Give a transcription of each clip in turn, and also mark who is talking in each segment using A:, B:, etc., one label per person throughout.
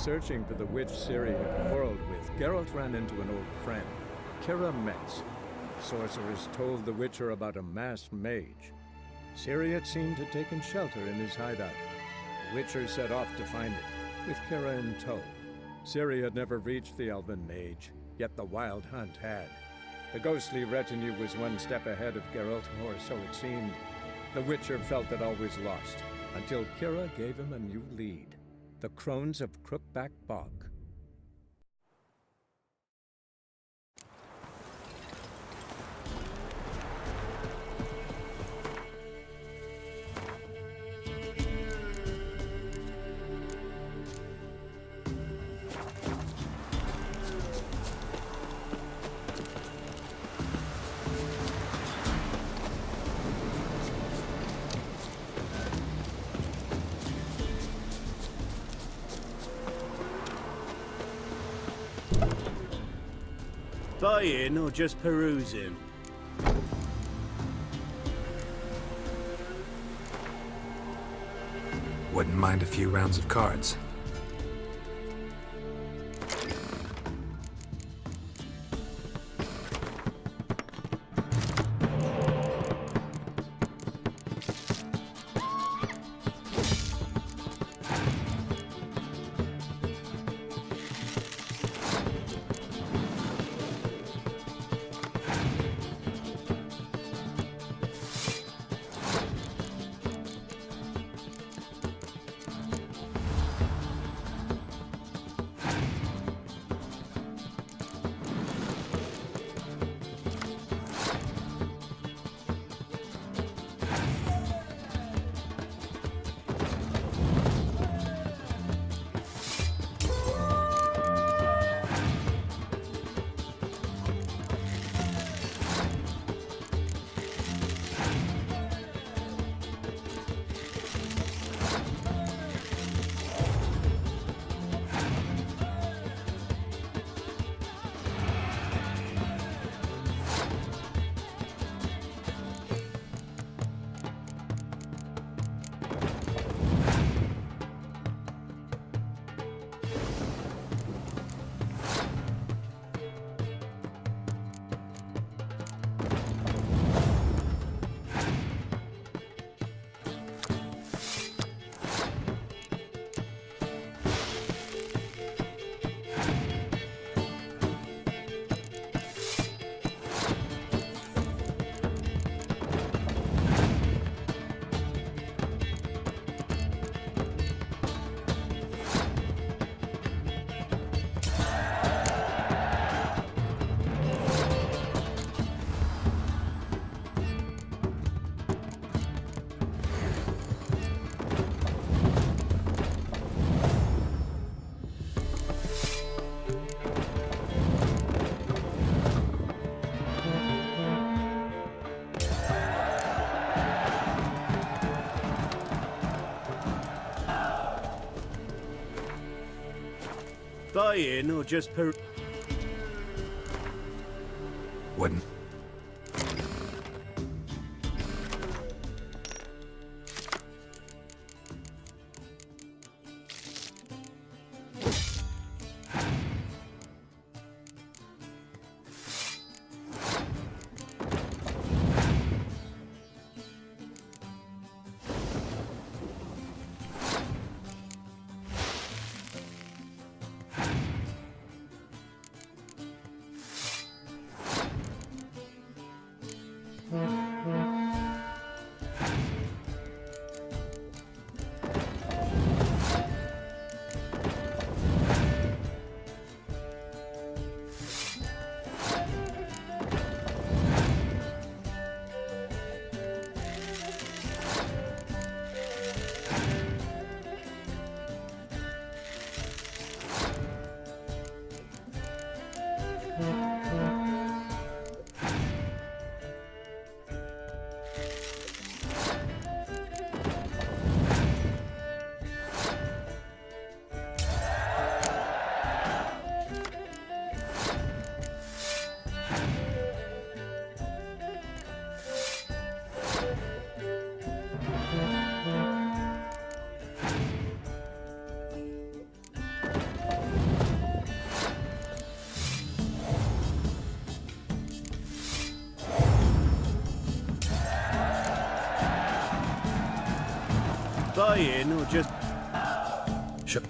A: searching for the witch Ciri had quarreled with, Geralt ran into an old friend, Kira Metz. Sorcerers told the Witcher about a masked mage. Ciri had seemed to have taken shelter in his hideout. The Witcher set off to find it, with Kira in tow. Ciri had never reached the elven mage, yet the wild hunt had. The ghostly retinue was one step ahead of Geralt, or so it seemed. The Witcher felt that all was lost, until Kira gave him a new lead. The Crones of Crookback Bog.
B: Buying or just perusing?
C: Wouldn't mind a few rounds of cards.
B: Buying or just
C: Wouldn't.
B: Buy in or just...
C: Sure.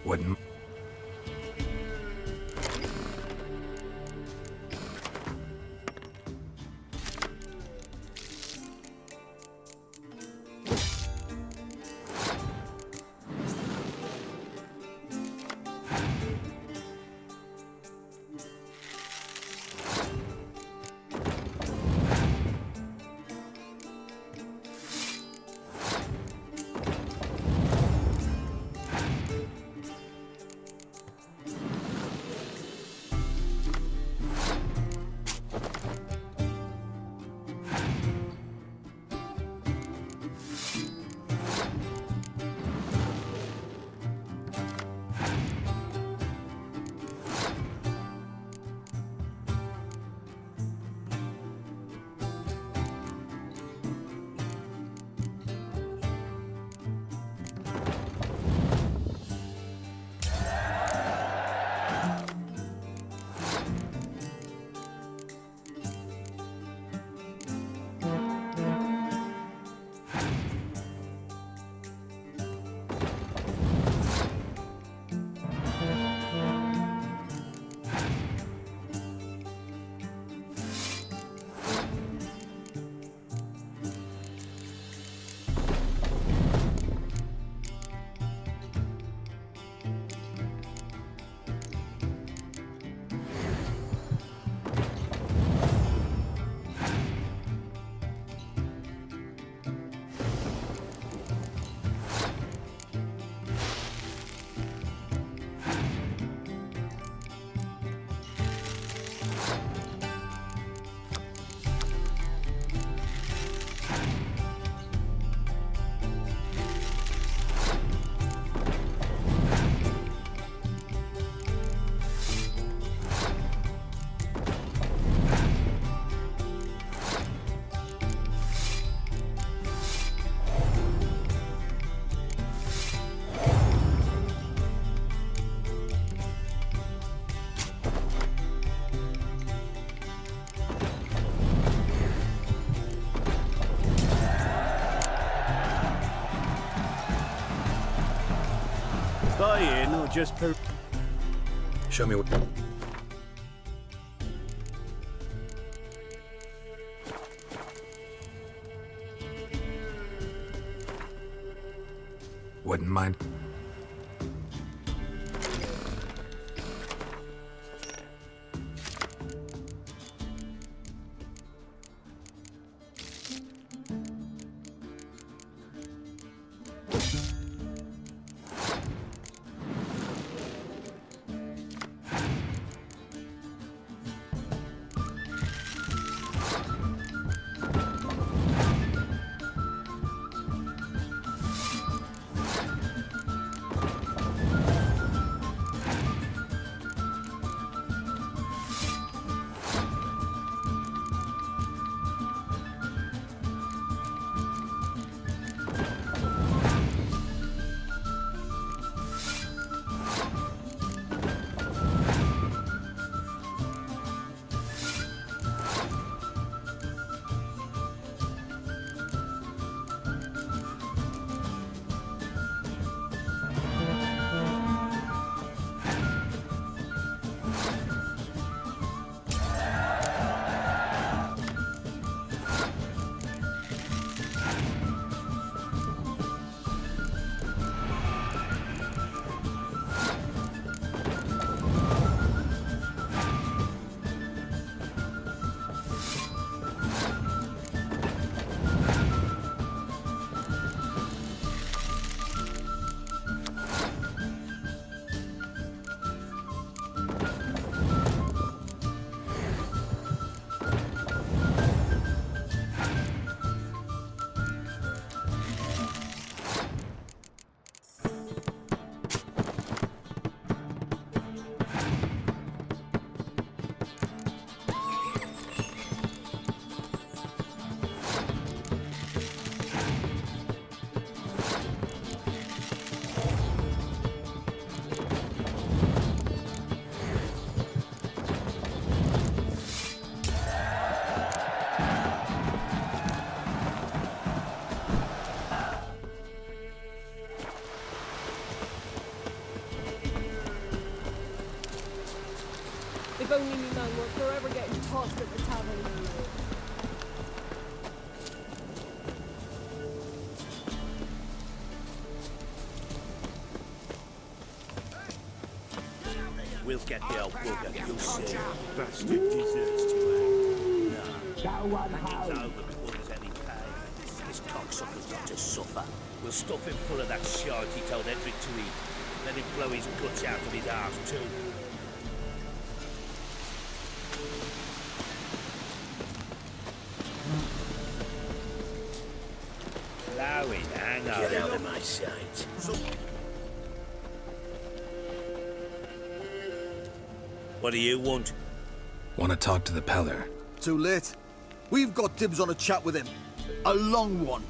C: Wouldn't.
B: Buy in or just...
C: Show me what. Wouldn't mind.
D: at the tavern.
B: We'll get the old bugger, you'll see. Bastard deserves to hang. No. Hanging's over before there's any pay. This cocksucker's got to suffer. We'll stuff him full of that shite he told Edric to eat. Let him blow his guts out of his arse too. Blowing, hang on. Get out of my sight. What do you want?
C: Want to talk to the Peller.
E: Too late. We've got dibs on a chat with him. A long one.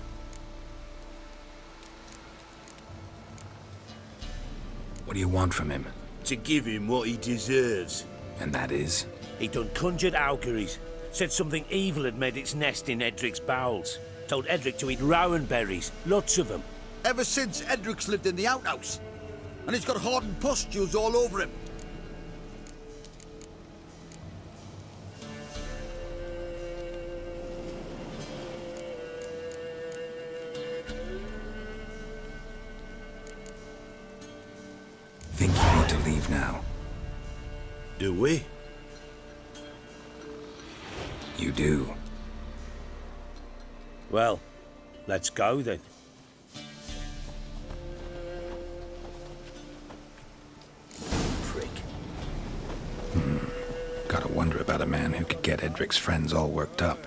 C: What do you want from him?
B: To give him what he deserves.
C: And that is?
B: He done conjured auguries. Said something evil had made its nest in Edric's bowels. Told Edric to eat rowan berries. Lots of them.
E: Ever since Edric's lived in the outhouse. And he's got hardened pustules all over him.
C: Think you need to leave now?
B: Do we?
C: You do.
B: Well, let's go then. Prick.
C: Gotta wonder about a man who could get Edric's friends all worked up.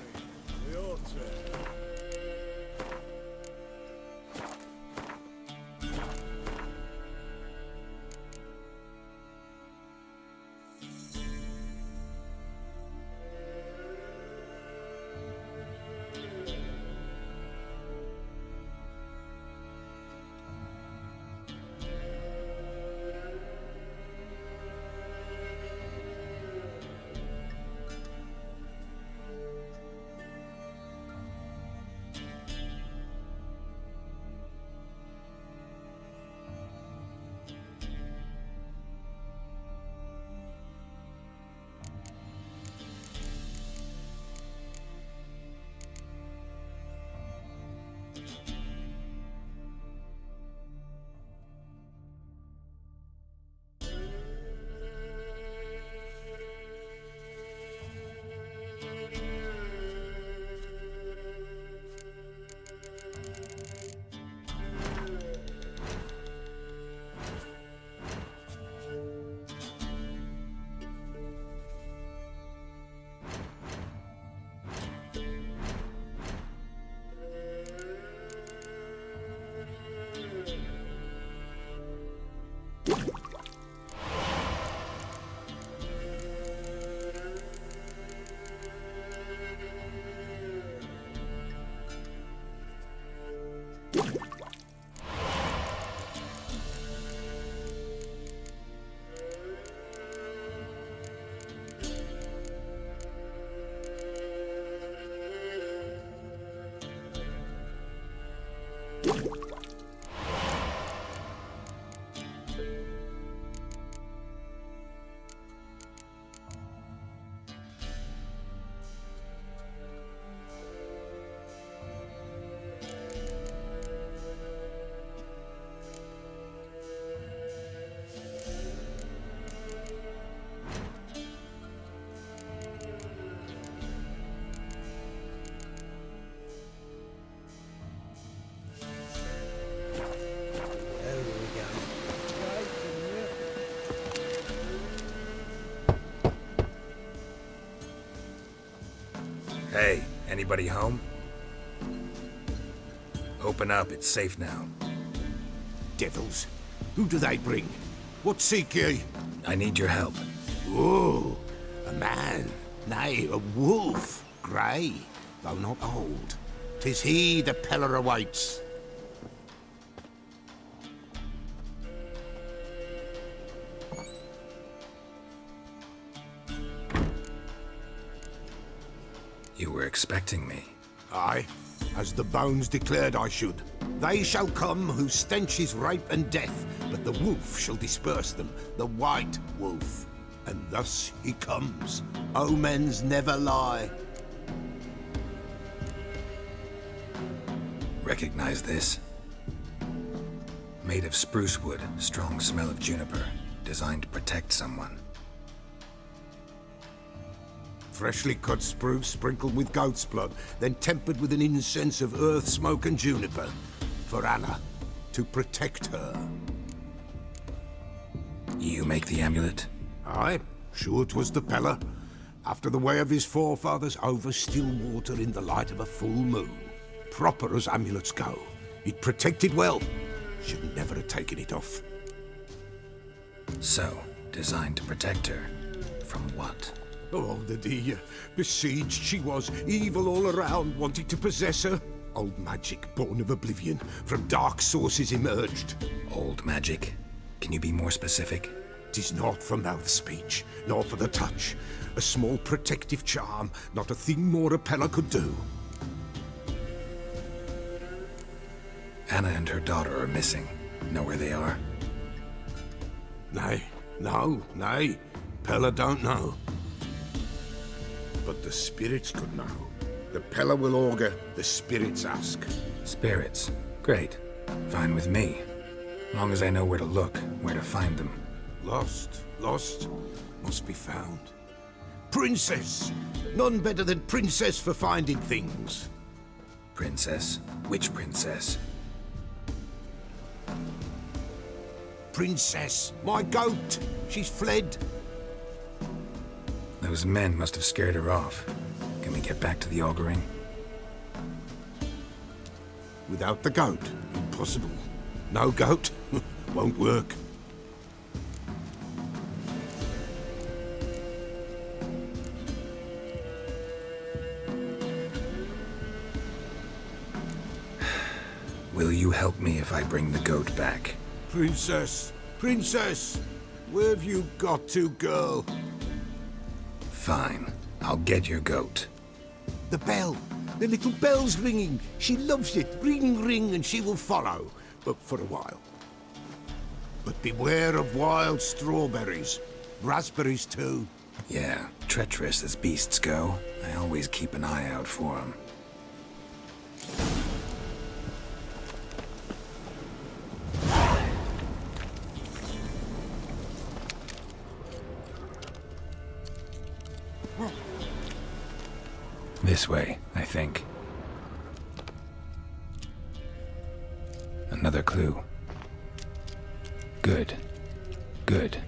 C: Hey, anybody home? Open up, it's safe now.
F: Devils. Who do they bring? What seek ye?
C: I need your help.
F: Oh, a man. Nay, a wolf. Grey, though not old. 'Tis he the Peller awaits.
C: You were expecting me.
F: Aye, as the bones declared I should. They shall come whose stench is rape and death, but the wolf shall disperse them, the white wolf. And thus he comes. Omens never lie.
C: Recognize this? Made of spruce wood, strong smell of juniper. Designed to protect someone.
F: Freshly cut spruce sprinkled with goat's blood, then tempered with an incense of earth, smoke and juniper. For Anna, to protect her.
C: You make the amulet?
F: Aye, sure 'twas the Peller. After the way of his forefathers, over still water in the light of a full moon. Proper as amulets go. It protected well. Should never have taken it off.
C: So, designed to protect her. From what?
F: Oh, the dear. Besieged she was, evil all around, wanting to possess her. Old magic, born of oblivion, from dark sources emerged.
C: Old magic? Can you be more specific?
F: 'Tis not for mouth speech, nor for the touch. A small protective charm, not a thing more a Peller could do.
C: Anna and her daughter are missing. Know where they are?
F: Nay, nay. Peller don't know. But the spirits could know. The Peller will augur, the spirits ask.
C: Spirits. Great. Fine with me. Long as I know where to look, where to find them.
F: Lost, must be found. Princess! None better than Princess for finding things.
C: Princess? Which princess?
F: Princess, my goat! She's fled.
C: Those men must have scared her off. Can we get back to the auguring?
F: Without the goat, impossible. No goat, won't work.
C: Will you help me if I bring the goat back?
F: Princess, where have you got to, girl?
C: Fine. I'll get your goat.
F: The bell, the little bell's ringing. She loves it. Ring, ring, and she will follow. But for a while. But beware of wild strawberries. Raspberries, too.
C: Yeah, treacherous as beasts go. I always keep an eye out for them. This way, I think. Another clue. Good. Good.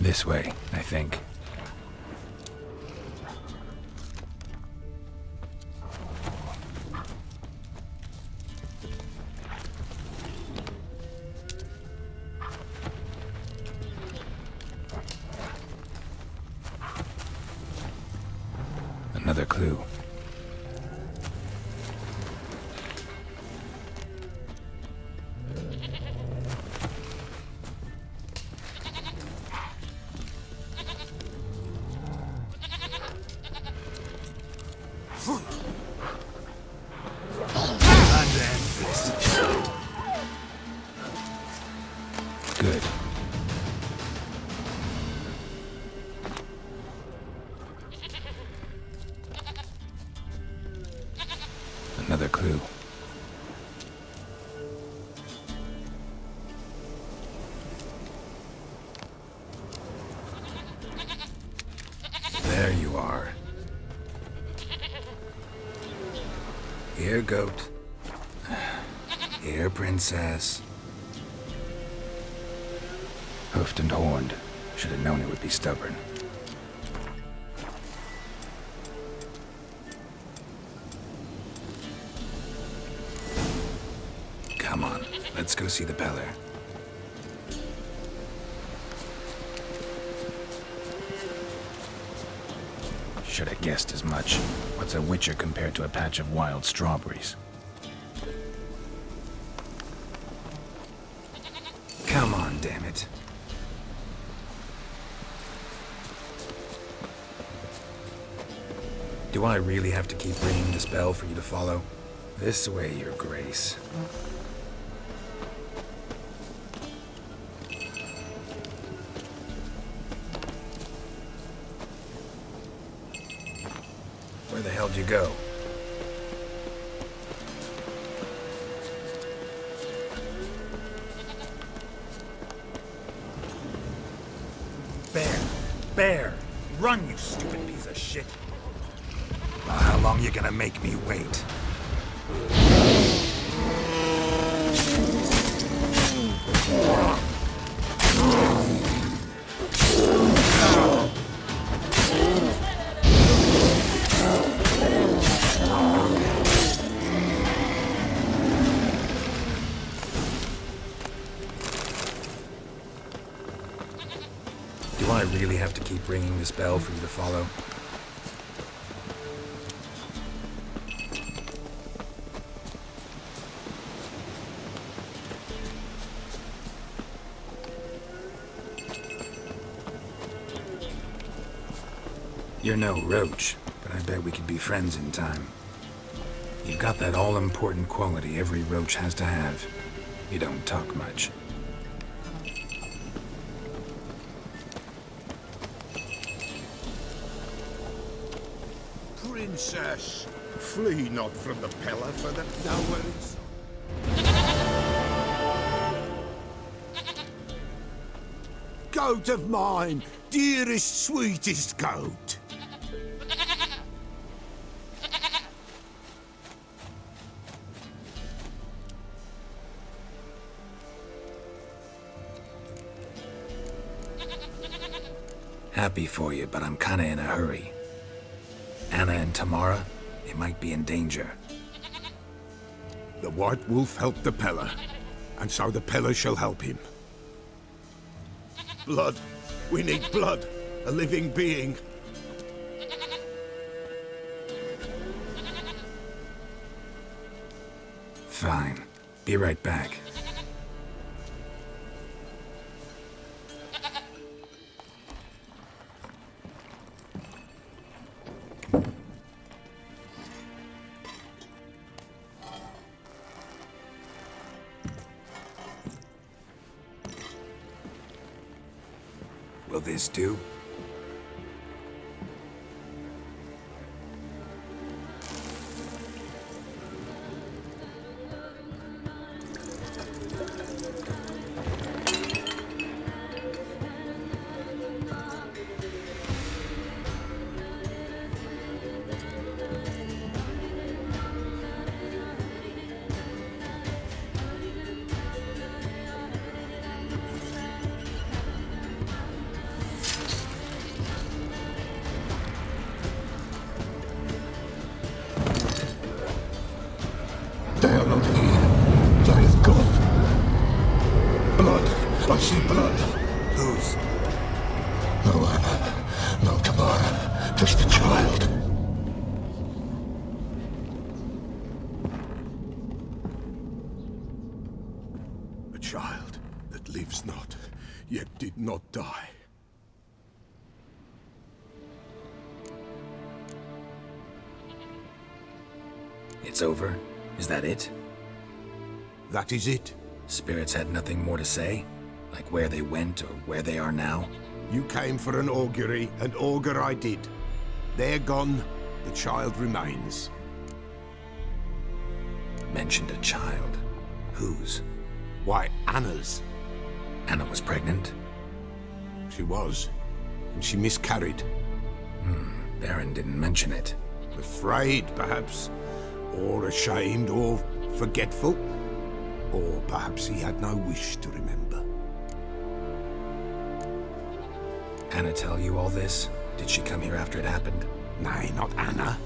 C: This way, I think. Another clue. Good. Another clue. There you are. Here, goat. Here, princess. hoofed and horned. Should have known it would be stubborn. Come on, let's go see the Peller. Should have guessed as much. What's a witcher compared to a patch of wild strawberries? Come on, damn it. Do I really have to keep ringing the spell for you to follow? This way, Your Grace. Where the hell'd you go? Bear! Run, you stupid piece of shit! Well, how long you gonna make me wait? Do I really have to keep ringing this bell for you to follow? You're no roach, but I bet we could be friends in time. You've got that all-important quality every roach has to have. You don't talk much.
F: Princess, flee not from the Peller for the nowheres. Goat of mine, dearest, sweetest goat.
C: Happy for you, but I'm kinda in a hurry. Anna and Tamara, they might be in danger.
F: The White Wolf helped the Peller, and so the Peller shall help him. Blood. We need blood. A living being.
C: Fine. Be right back. Will this do?
F: They are not here. They have gone. Blood. I see blood.
C: Whose?
F: No Anna. No Tamara. Just the child. A child that lives not, yet did not die.
C: It's over? Is that it?
F: That is it.
C: Spirits had nothing more to say? Like where they went or where they are now?
F: You came for an augury, and augur I did. They're gone. The child remains.
C: Mentioned a child. Whose?
F: Why, Anna's.
C: Anna was pregnant?
F: She was. And she miscarried.
C: Baron didn't mention it.
F: Afraid, perhaps. Or ashamed, or forgetful. Or perhaps he had no wish to remember.
C: Anna tell you all this? Did she come here after it happened?
F: Nay, not Anna.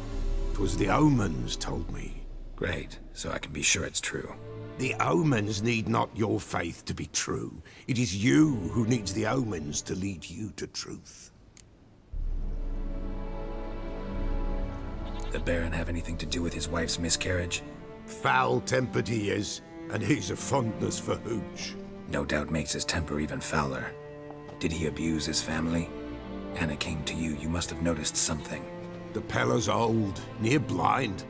F: 'Twas the omens told me.
C: Great, so I can be sure it's true.
F: The omens need not your faith to be true. It is you who needs the omens to lead you to truth.
C: The Baron have anything to do with his wife's miscarriage?
F: Foul-tempered he is, and he's a fondness for hooch.
C: No doubt makes his temper even fouler. Did he abuse his family? Anna came to you, you must have noticed something.
F: The Pella's old, near blind,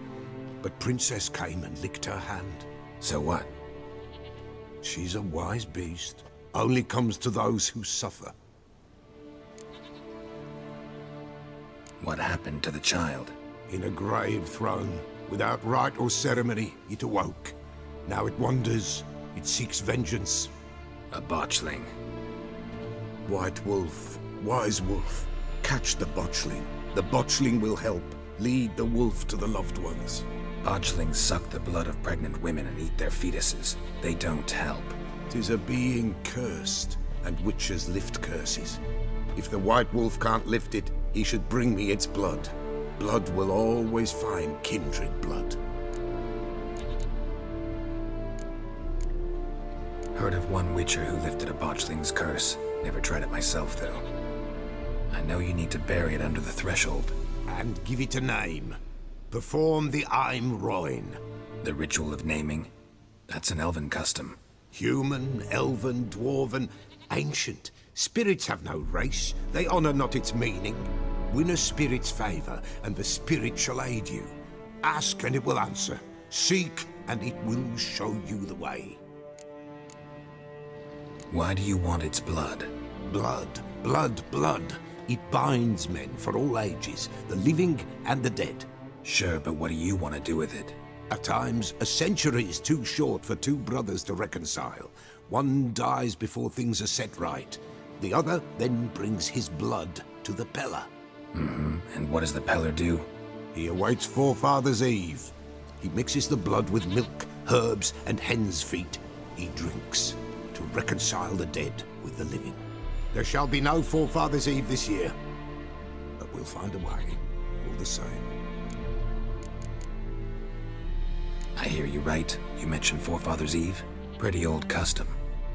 F: but Princess came and licked her hand.
C: So what?
F: She's a wise beast. Only comes to those who suffer.
C: What happened to the child?
F: In a grave thrown, without rite or ceremony, it awoke. Now it wanders, it seeks vengeance.
C: A botchling.
F: White wolf, wise wolf, catch the botchling. The botchling will help, lead the wolf to the loved ones.
C: Botchlings suck the blood of pregnant women and eat their fetuses. They don't help.
F: 'Tis a being cursed, and witches lift curses. If the white wolf can't lift it, he should bring me its blood. Blood will always find kindred blood.
C: Heard of one witcher who lifted a botchling's curse. Never tried it myself, though. I know you need to bury it under the threshold.
F: And give it a name. Perform the Aim Roin.
C: The ritual of naming? That's an elven custom.
F: Human, elven, dwarven, ancient. Spirits have no race. They honor not its meaning. Win a spirit's favor, and the spirit shall aid you. Ask, and it will answer. Seek, and it will show you the way.
C: Why do you want its blood?
F: Blood, blood, blood. It binds men for all ages, the living and the dead.
C: Sure, but what do you want to do with it?
F: At times, a century is too short for two brothers to reconcile. One dies before things are set right. The other then brings his blood to the Pella.
C: And what does the Peller do?
F: He awaits Forefathers' Eve. He mixes the blood with milk, herbs, and hen's feet. He drinks to reconcile the dead with the living. There shall be no Forefathers' Eve this year, but we'll find a way, all the same.
C: I hear you right. You mentioned Forefathers' Eve? Pretty old custom.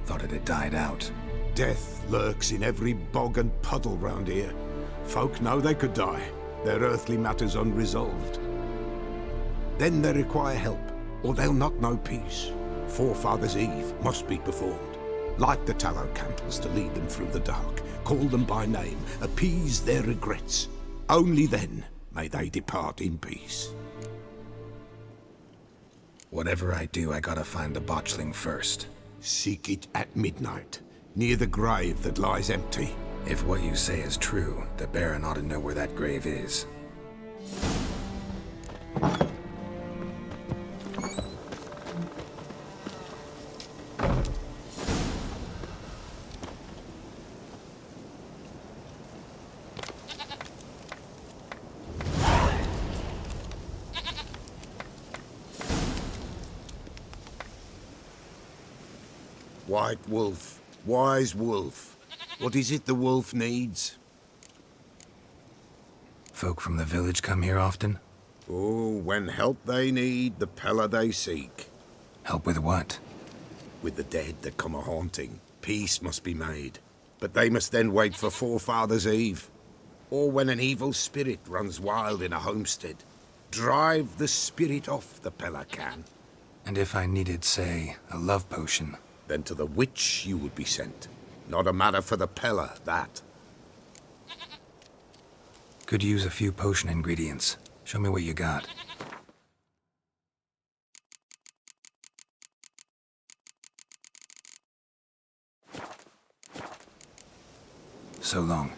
C: Thought it had died out.
F: Death lurks in every bog and puddle round here. Folk know they could die, their earthly matters unresolved. Then they require help, or they'll not know peace. Forefathers' Eve must be performed. Light the tallow candles to lead them through the dark. Call them by name, appease their regrets. Only then may they depart in peace.
C: Whatever I do, I gotta find the botchling first.
F: Seek it at midnight, near the grave that lies empty.
C: If what you say is true, the Baron ought to know where that grave is.
F: White wolf, wise wolf. What is it the wolf needs?
C: Folk from the village come here often?
F: Oh, when help they need, the Pella they seek.
C: Help with what?
F: With the dead that come a-haunting, peace must be made. But they must then wait for Forefathers' Eve. Or when an evil spirit runs wild in a homestead. Drive the spirit off, the Pella can.
C: And if I needed, say, a love potion?
F: Then to the witch you would be sent. Not a matter for the Pella, that.
C: Could use a few potion ingredients. Show me what you got. So long.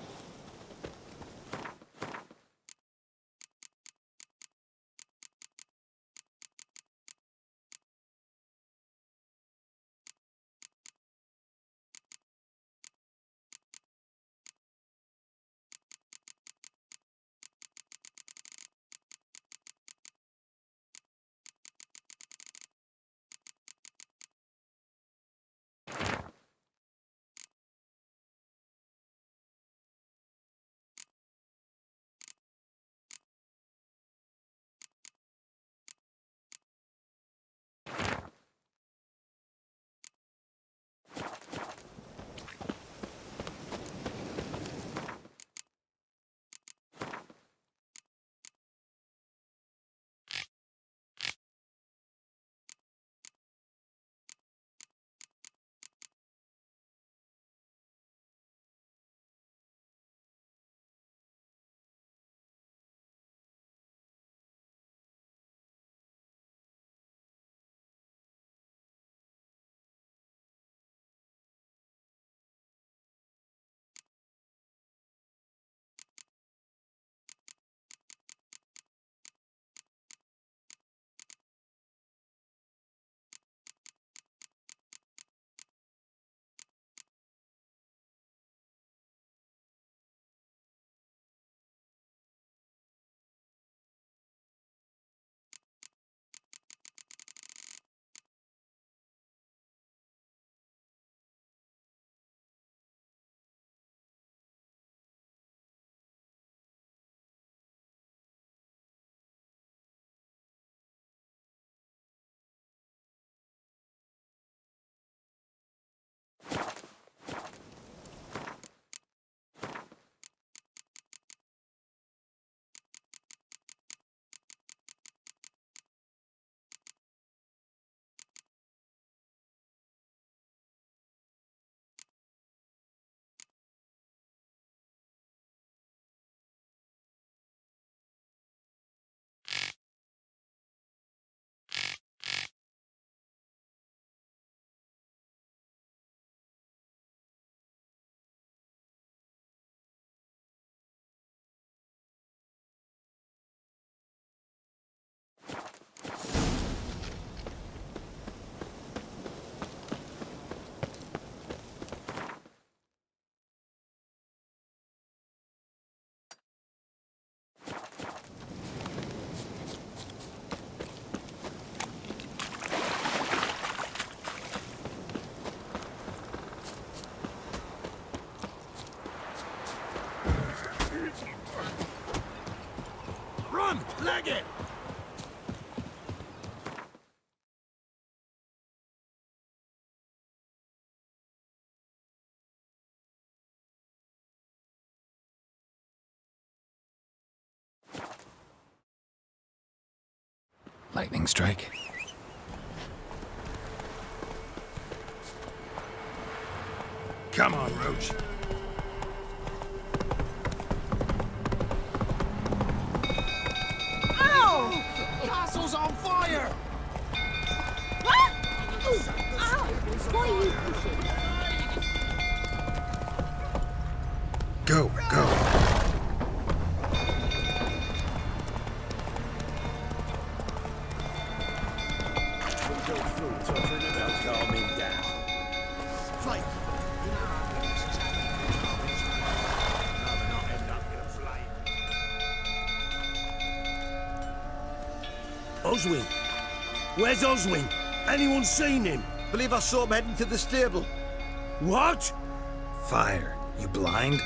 B: Run! Leg it!
C: Lightning strike.
B: Come on, Roach.
D: Ow!
B: Castle's on fire!
D: What? Ow! Why are you pushing?
C: Go, go.
B: Calm him down. Fight! Oswin? Where's Oswin? Anyone seen him?
E: Believe I saw him heading to the stable.
B: What?
C: Fire. You blind?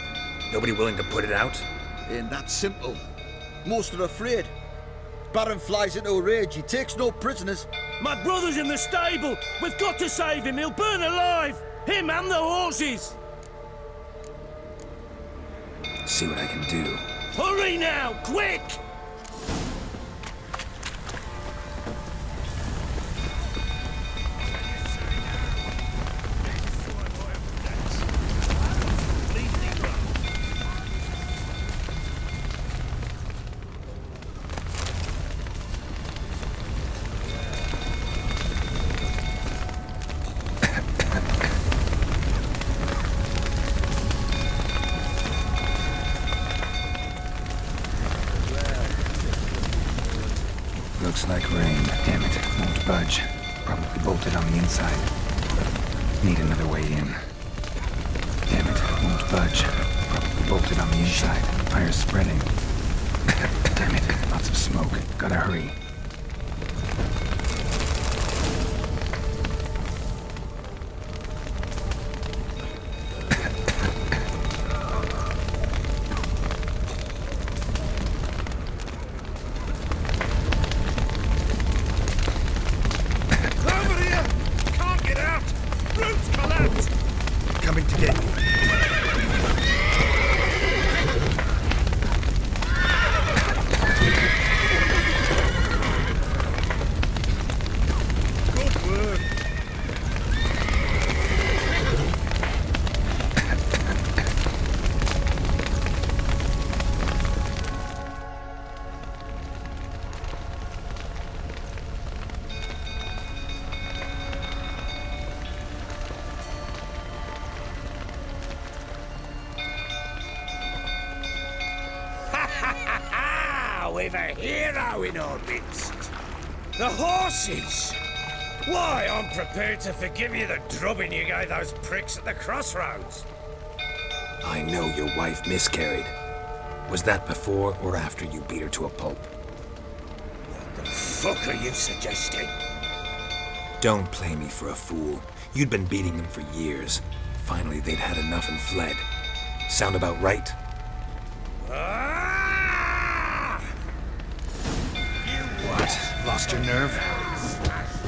C: Nobody willing to put it out?
E: Ain't that simple. Most are afraid. Baron flies into a rage. He takes no prisoners.
B: My brother's in the stable! We've got to save him! He'll burn alive! Him and the horses!
C: See what I can do.
B: Hurry now! Quick!
C: Looks like rain. Damn it. Won't budge. Probably bolted on the inside. Need another way in. Damn it. Won't budge. Probably bolted on the inside. Fire's spreading. Damn it. Lots of smoke. Gotta hurry. Coming to get you.
B: Good work! We've a hero in our midst. The horses! Why, I'm prepared to forgive you the drubbing you gave those pricks at the crossroads.
C: I know your wife miscarried. Was that before or after you beat her to a pulp?
B: What the fuck are you suggesting?
C: Don't play me for a fool. You'd been beating them for years. Finally, they'd had enough and fled. Sound about right? Lost your nerve?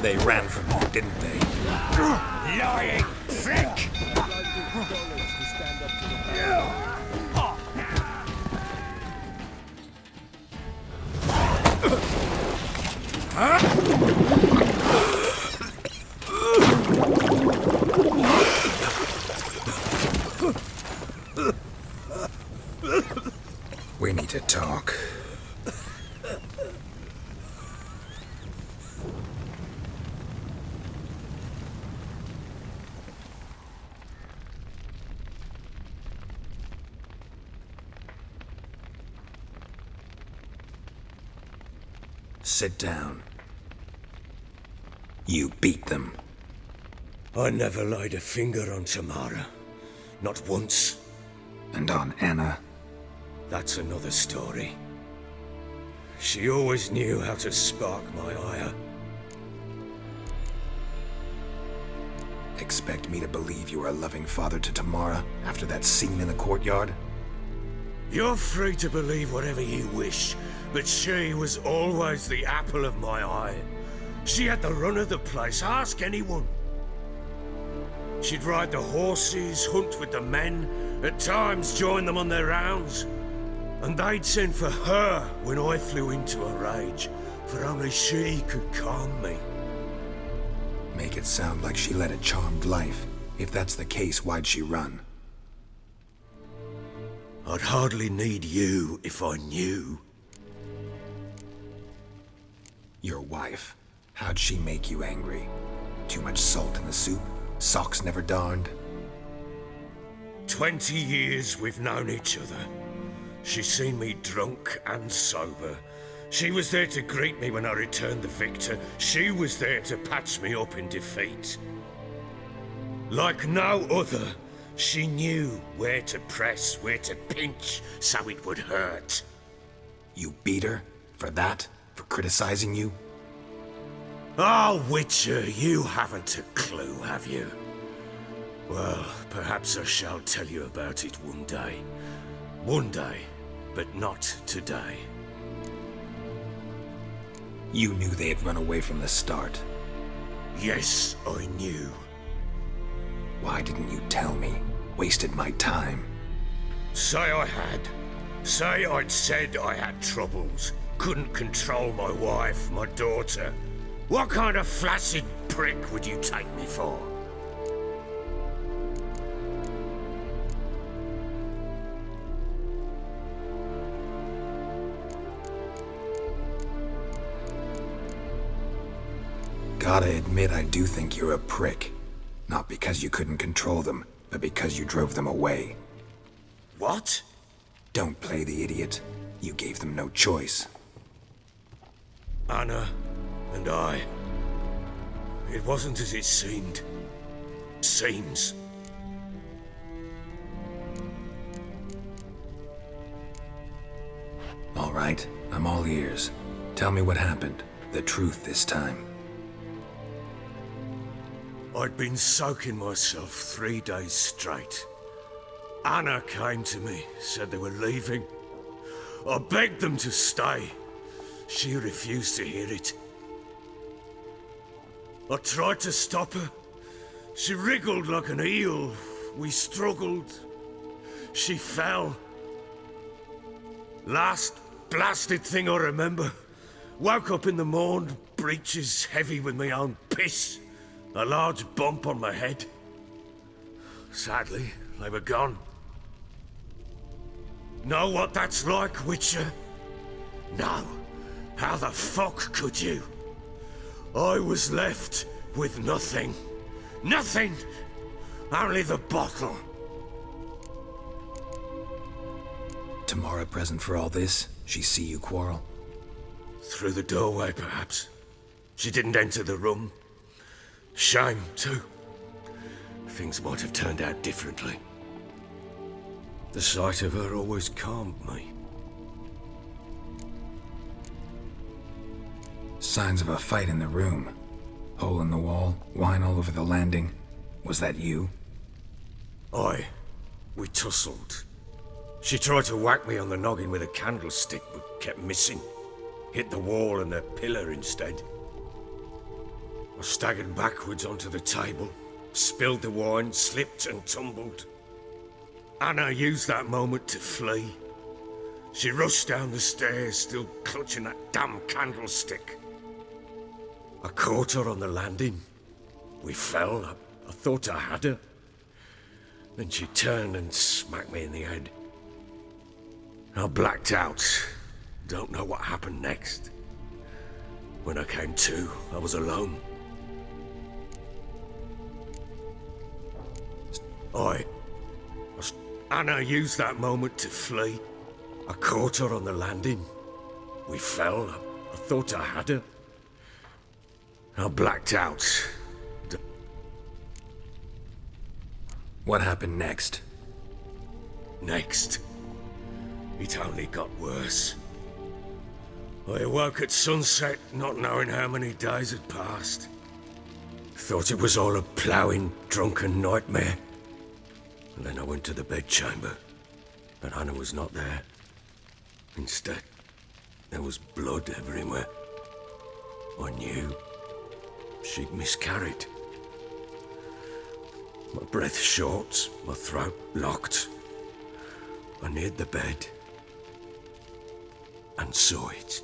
C: They ran from you, didn't they?
B: Lying prick!
C: We need to talk. Sit down. You beat them.
B: I never laid a finger on Tamara. Not once.
C: And on Anna.
B: That's another story. She always knew how to spark my ire.
C: Expect me to believe you were a loving father to Tamara after that scene in the courtyard?
B: You're free to believe whatever you wish, but she was always the apple of my eye. She had the run of the place, ask anyone. She'd ride the horses, hunt with the men, at times join them on their rounds. And they'd send for her when I flew into a rage, for only she could calm me.
C: Make it sound like she led a charmed life. If that's the case, why'd she run?
B: I'd hardly need you if I knew.
C: Your wife. How'd she make you angry? Too much salt in the soup? Socks never darned?
B: 20 years we've known each other. She's seen me drunk and sober. She was there to greet me when I returned the victor. She was there to patch me up in defeat. Like no other, she knew where to press, where to pinch, so it would hurt.
C: You beat her? For that? For criticizing you?
B: Oh, Witcher, you haven't a clue, have you? Well, perhaps I shall tell you about it one day. One day, but not today.
C: You knew they had run away from the start.
B: Yes, I knew.
C: Why didn't you tell me? Wasted my time.
B: Say I had. Say I'd said I had troubles. Couldn't control my wife, my daughter. What kind of flaccid prick would you take me for?
C: Gotta admit, I do think you're a prick. Not because you couldn't control them, but because you drove them away.
B: What?
C: Don't play the idiot. You gave them no choice.
B: Anna and I. It wasn't as it seemed. Seems.
C: All right, I'm all ears. Tell me what happened. The truth this time.
B: I'd been soaking myself 3 days straight. Anna came to me, said they were leaving. I begged them to stay. She refused to hear it. I tried to stop her. She wriggled like an eel. We struggled. She fell. Last blasted thing I remember. Woke up in the morn, breeches heavy with my own piss. A large bump on my head. Sadly, they were gone. Know what that's like, Witcher? No. How the fuck could you? I was left with nothing. Nothing! Only the bottle.
C: Tamara present for all this? She see you quarrel?
B: Through the doorway, perhaps. She didn't enter the room. Shame, too. Things might have turned out differently. The sight of her always calmed me.
C: Signs of a fight in the room. Hole in the wall, wine all over the landing. Was that you?
B: We tussled. She tried to whack me on the noggin with a candlestick, but kept missing. Hit the wall and the pillar instead. I staggered backwards onto the table, spilled the wine, slipped and tumbled. Anna used that moment to flee. She rushed down the stairs, still clutching that damn candlestick. I caught her on the landing. We fell. I thought I had her. Then she turned and smacked me in the head. I blacked out. Don't know what happened next. When I came to, I was alone. Anna used that moment to flee. I caught her on the landing. We fell. I thought I had her. I blacked out.
C: What happened next?
B: Next, it only got worse. I awoke at sunset, not knowing how many days had passed. Thought it was all a ploughing, drunken nightmare. And then I went to the bedchamber.
G: But Anna was not there. Instead, there was blood everywhere. I knew she'd miscarried. My breath short, my throat locked. I neared the bed and saw it.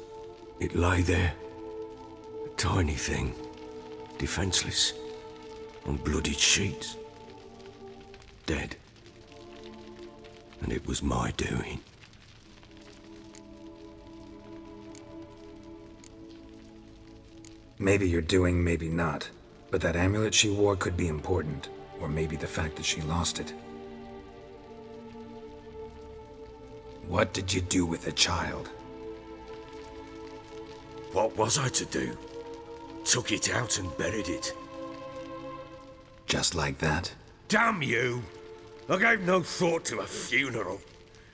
G: It lay there, a tiny thing, defenseless, on bloodied sheets, dead. And it was my doing.
C: Maybe you're doing, maybe not. But that amulet she wore could be important. Or maybe the fact that she lost it. What did you do with the child?
G: What was I to do? Took it out and buried it.
C: Just like that?
G: Damn you! I gave no thought to a funeral.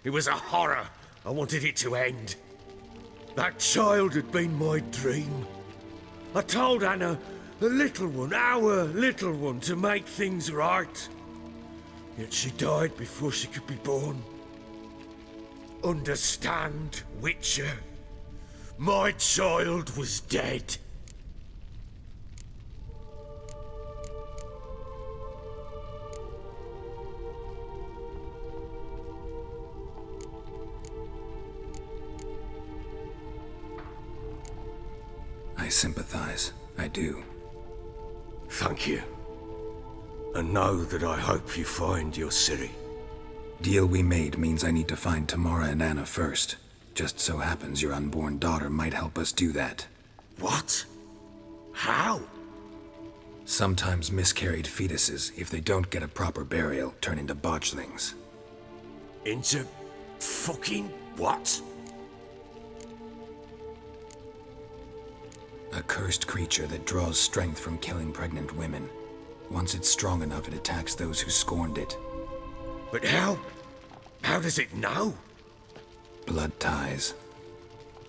G: It was a horror. I wanted it to end. That child had been my dream. I told Anna, the little one, our little one, to make things right. Yet she died before she could be born. Understand, Witcher? My child was dead.
C: I sympathize. I do.
G: Thank you. And know that I hope you find your Ciri.
C: Deal we made means I need to find Tamara and Anna first. Just so happens your unborn daughter might help us do that.
G: What? How?
C: Sometimes miscarried fetuses, if they don't get a proper burial, turn into botchlings.
G: Into fucking what?
C: A cursed creature that draws strength from killing pregnant women. Once it's strong enough, it attacks those who scorned it.
G: But how? How does it know?
C: Blood ties.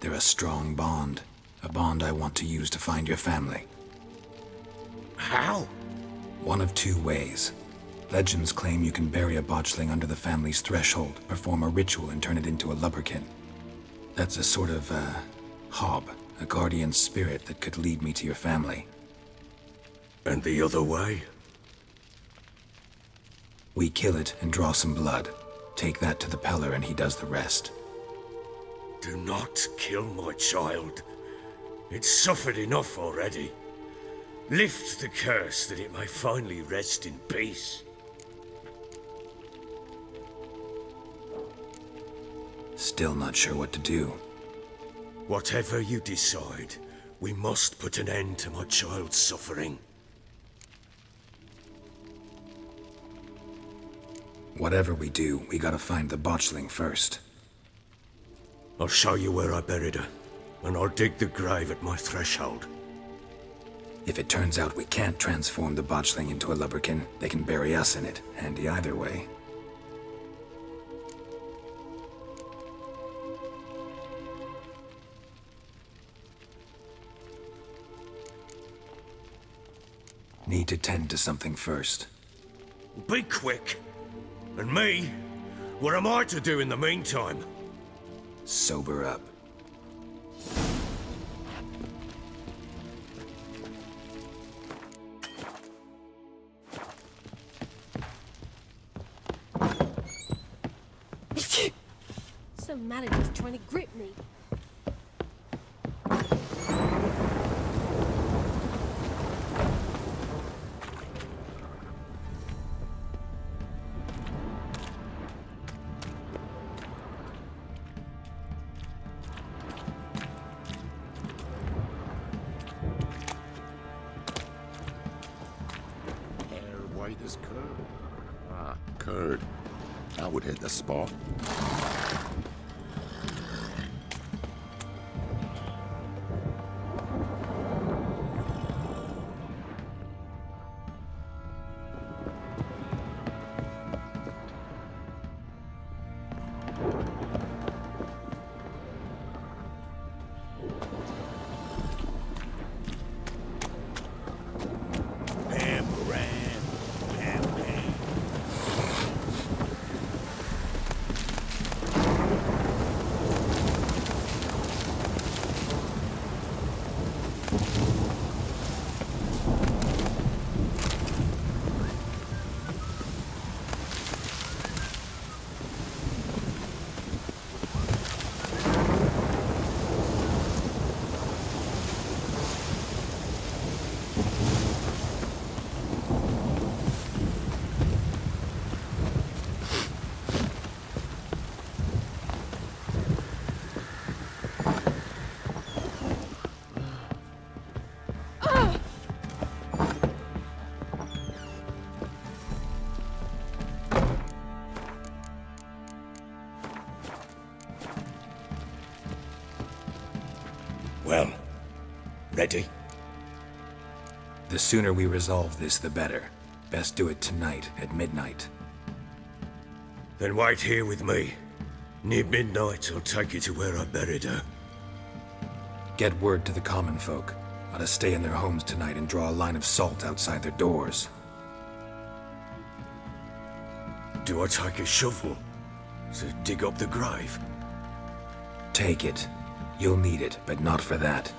C: They're a strong bond. A bond I want to use to find your family.
G: How?
C: One of two ways. Legends claim you can bury a botchling under the family's threshold, perform a ritual, and turn it into a lubberkin. That's a sort of, hob. A guardian spirit that could lead me to your family.
G: And the other way?
C: We kill it and draw some blood. Take that to the Peller and he does the rest.
G: Do not kill my child. It's suffered enough already. Lift the curse that it may finally rest in peace.
C: Still not sure what to do.
G: Whatever you decide, we must put an end to my child's suffering.
C: Whatever we do, we gotta find the botchling first.
G: I'll show you where I buried her, and I'll dig the grave at my threshold.
C: If it turns out we can't transform the botchling into a lubberkin, they can bury us in it. Handy either way. Need to tend to something first.
G: Be quick. And me? What am I to do in the meantime?
C: Sober up.
D: Some manager's trying to grip me.
H: White as curd. Ah, curd. I would hit the spot.
G: Well, ready?
C: The sooner we resolve this, the better. Best do it tonight at midnight.
G: Then wait here with me. Near midnight, I'll take you to where I buried her.
C: Get word to the common folk. Ought to stay in their homes tonight and draw a line of salt outside their doors.
G: Do I take a shovel to dig up the grave?
C: Take it. You'll need it, but not for that.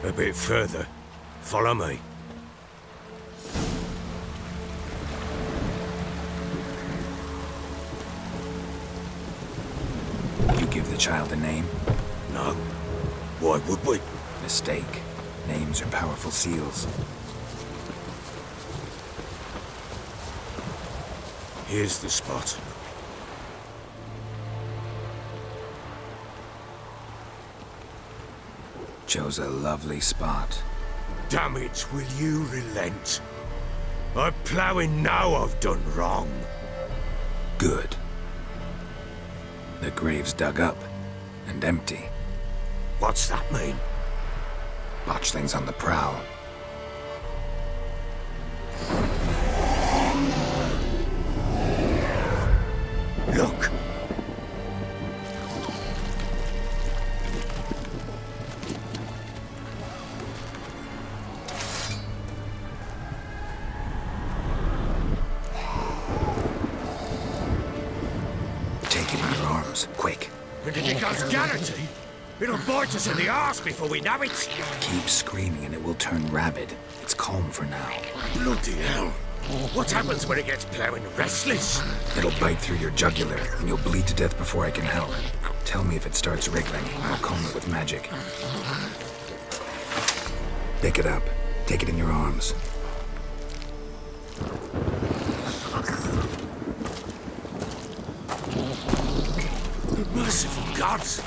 G: A bit further. Follow me.
C: You give the child a name?
G: No. Why would we?
C: Mistake. Names are powerful seals.
G: Here's the spot.
C: Chose a lovely spot.
G: Damn it, will you relent? I ploughing now I've done wrong.
C: Good. The grave's dug up and empty.
G: What's that mean?
C: Botchling's on the prowl.
G: Look!
C: Take it in your arms, quick.
G: And if it goes guarantee, it'll bite us in the arse before we know it.
C: Keep screaming and it will turn rabid. It's calm for now.
G: Bloody hell. What happens when it gets ploughing restless?
C: It'll bite through your jugular and you'll bleed to death before I can help. Tell me if it starts wriggling. I'll calm it with magic. Pick it up. Take it in your arms.
G: Merciful gods!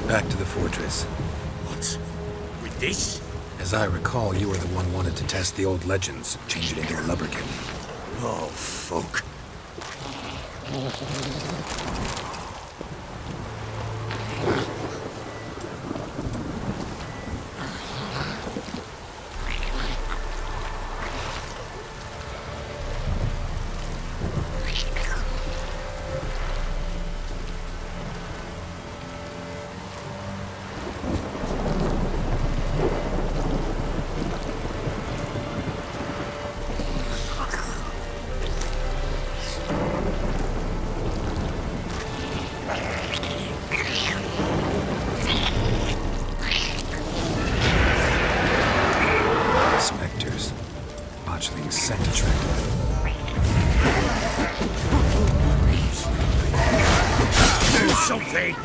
C: Back to the fortress.
G: What? With this?
C: As I recall, you were the one wanted to test the old legends, change it into a lubberkin.
G: Oh, fuck.
C: Spectres. Botchling's scent attractive.
G: Do something!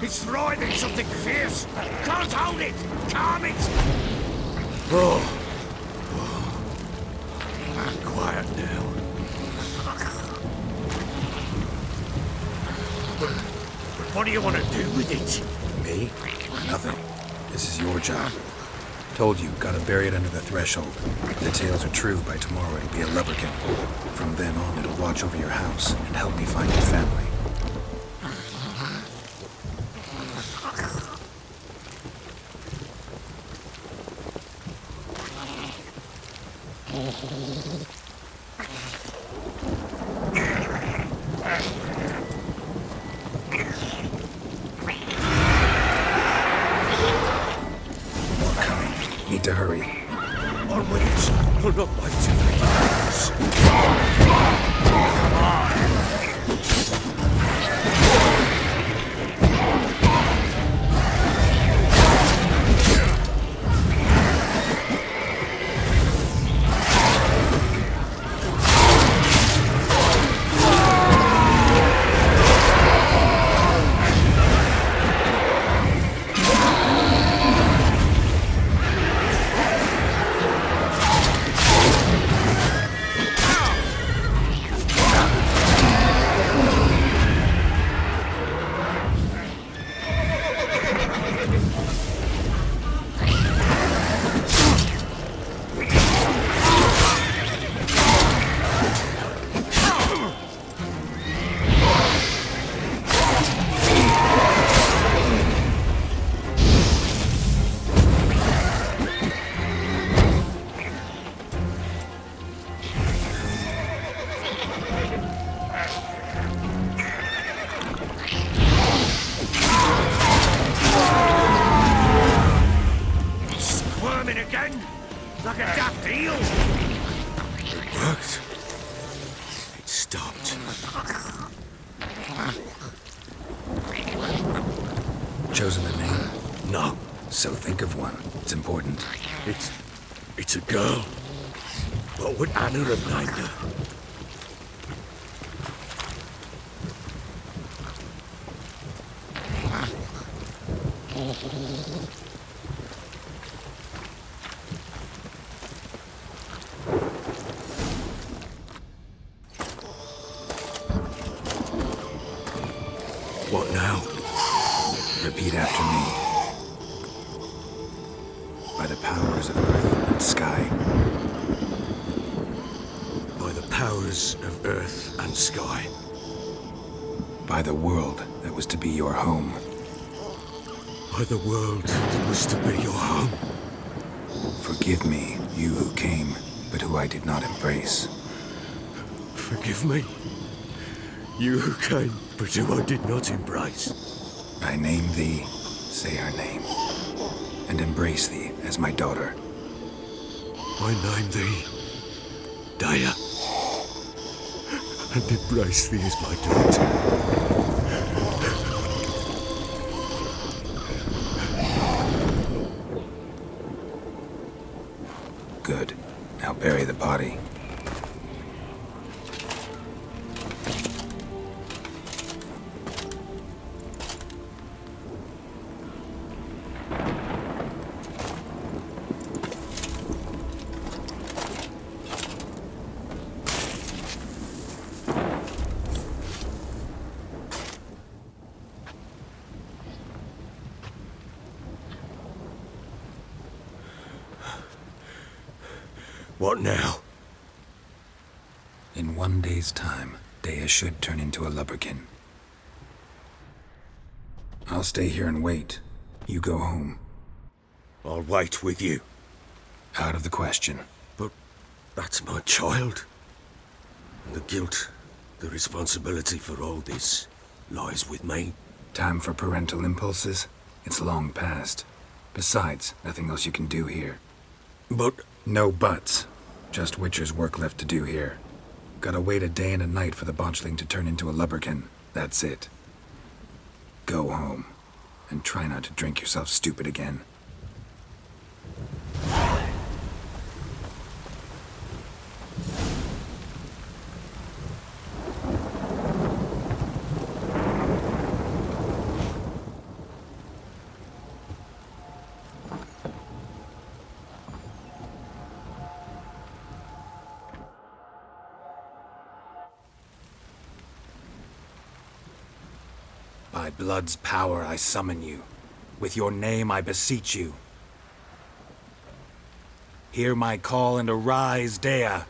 G: It's writhing something fierce. Can't hold it. Calm it. Oh. Quiet now. But what do you want to do with it?
C: Me? Nothing. This is your job. Told you, gotta bury it under the threshold. If the tales are true, by tomorrow it'll be a lubberkin. From then on, it'll watch over your house and help me find your family.
G: again, like a daft eel. It worked. It stopped.
C: Chosen a name?
G: No,
C: So think of one. It's important.
G: it's a girl. What would Anna have named her? What now?
C: Repeat after me. By the powers of earth and sky.
G: By the powers of earth and sky.
C: By the world that was to be your home.
G: By the world that was to be your home.
C: Forgive me, you who came, but who I did not embrace.
G: Forgive me. You who came, but who I did not embrace.
C: I name thee, say her name, and embrace thee as my daughter.
G: I name thee Daya, and embrace thee as my daughter.
C: Good. Now bury the body.
G: What now?
C: In 1 day's time, Dea should turn into a lubberkin. I'll stay here and wait. You go home.
G: I'll wait with you.
C: Out of the question.
G: But that's my child. The guilt, the responsibility for all this lies with me.
C: Time for parental impulses? It's long past. Besides, nothing else you can do here.
G: But
C: No buts. Just Witcher's work left to do here. Gotta wait a day and a night for the botchling to turn into a lubberkin. That's it. Go home. And try not to drink yourself stupid again. By blood's power I summon you. With your name I beseech you. Hear my call and arise, Dea.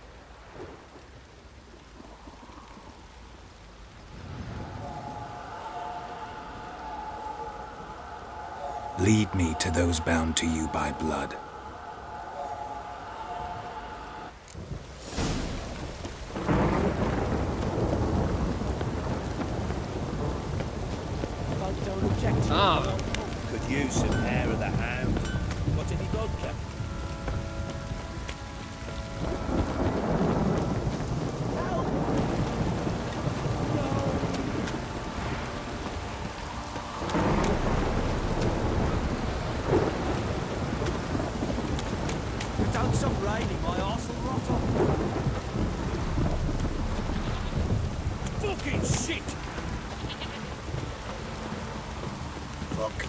C: Lead me to those bound to you by blood.
B: Could use some hair of the hound. Got any vodka?
I: Don't stop raining, my arse will rot off.
B: Fucking shit!
G: fuck.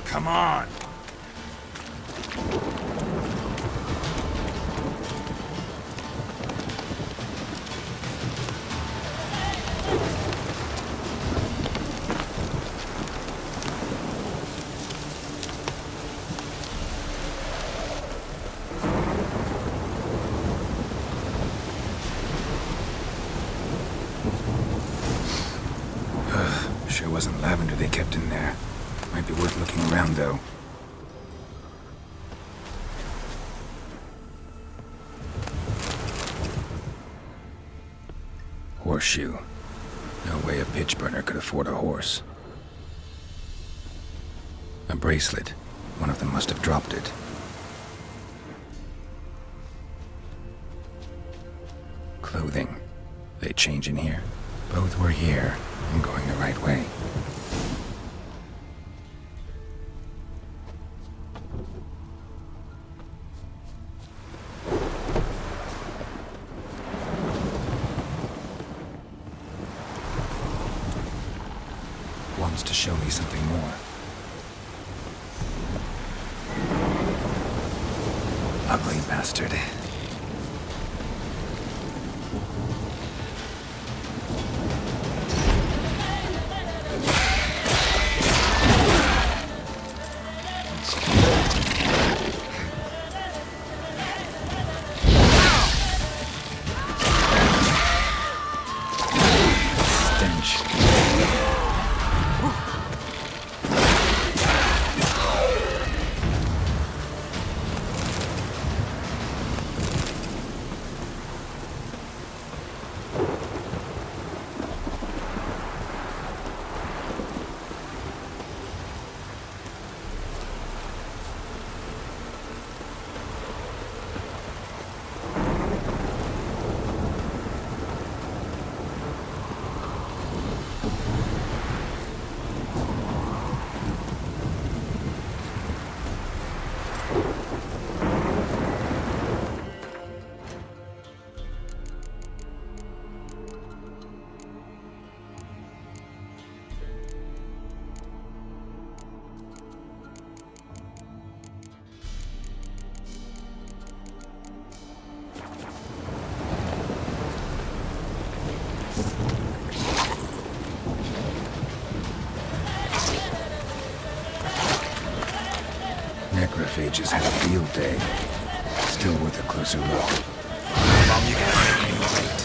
C: Come on! wasn't lavender they kept in there. Might be worth looking around, though. Horseshoe. No way a pitch burner could afford a horse. A bracelet. One of them must have dropped it. Clothing. They change in here. Both were here. I'm going the right way. Wants to show me something more. Ugly bastard. Necrophages had a field day. Still worth a closer look. Mom, you gotta make me wait.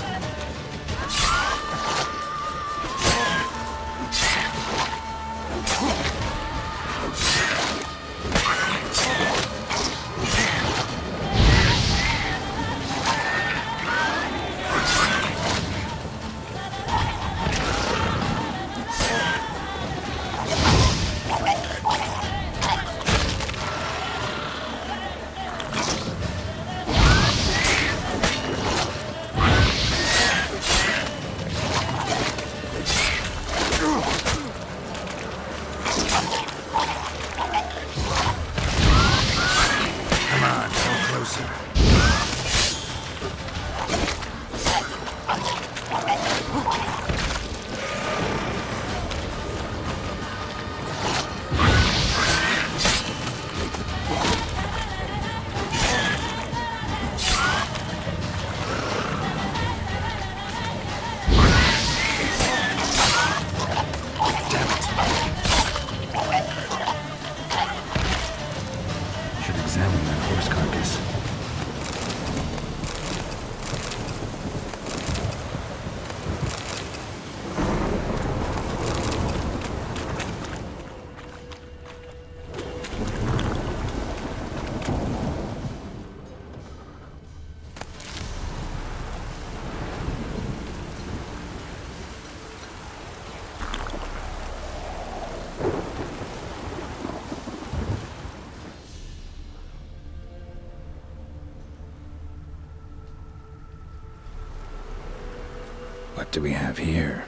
C: What do we have here?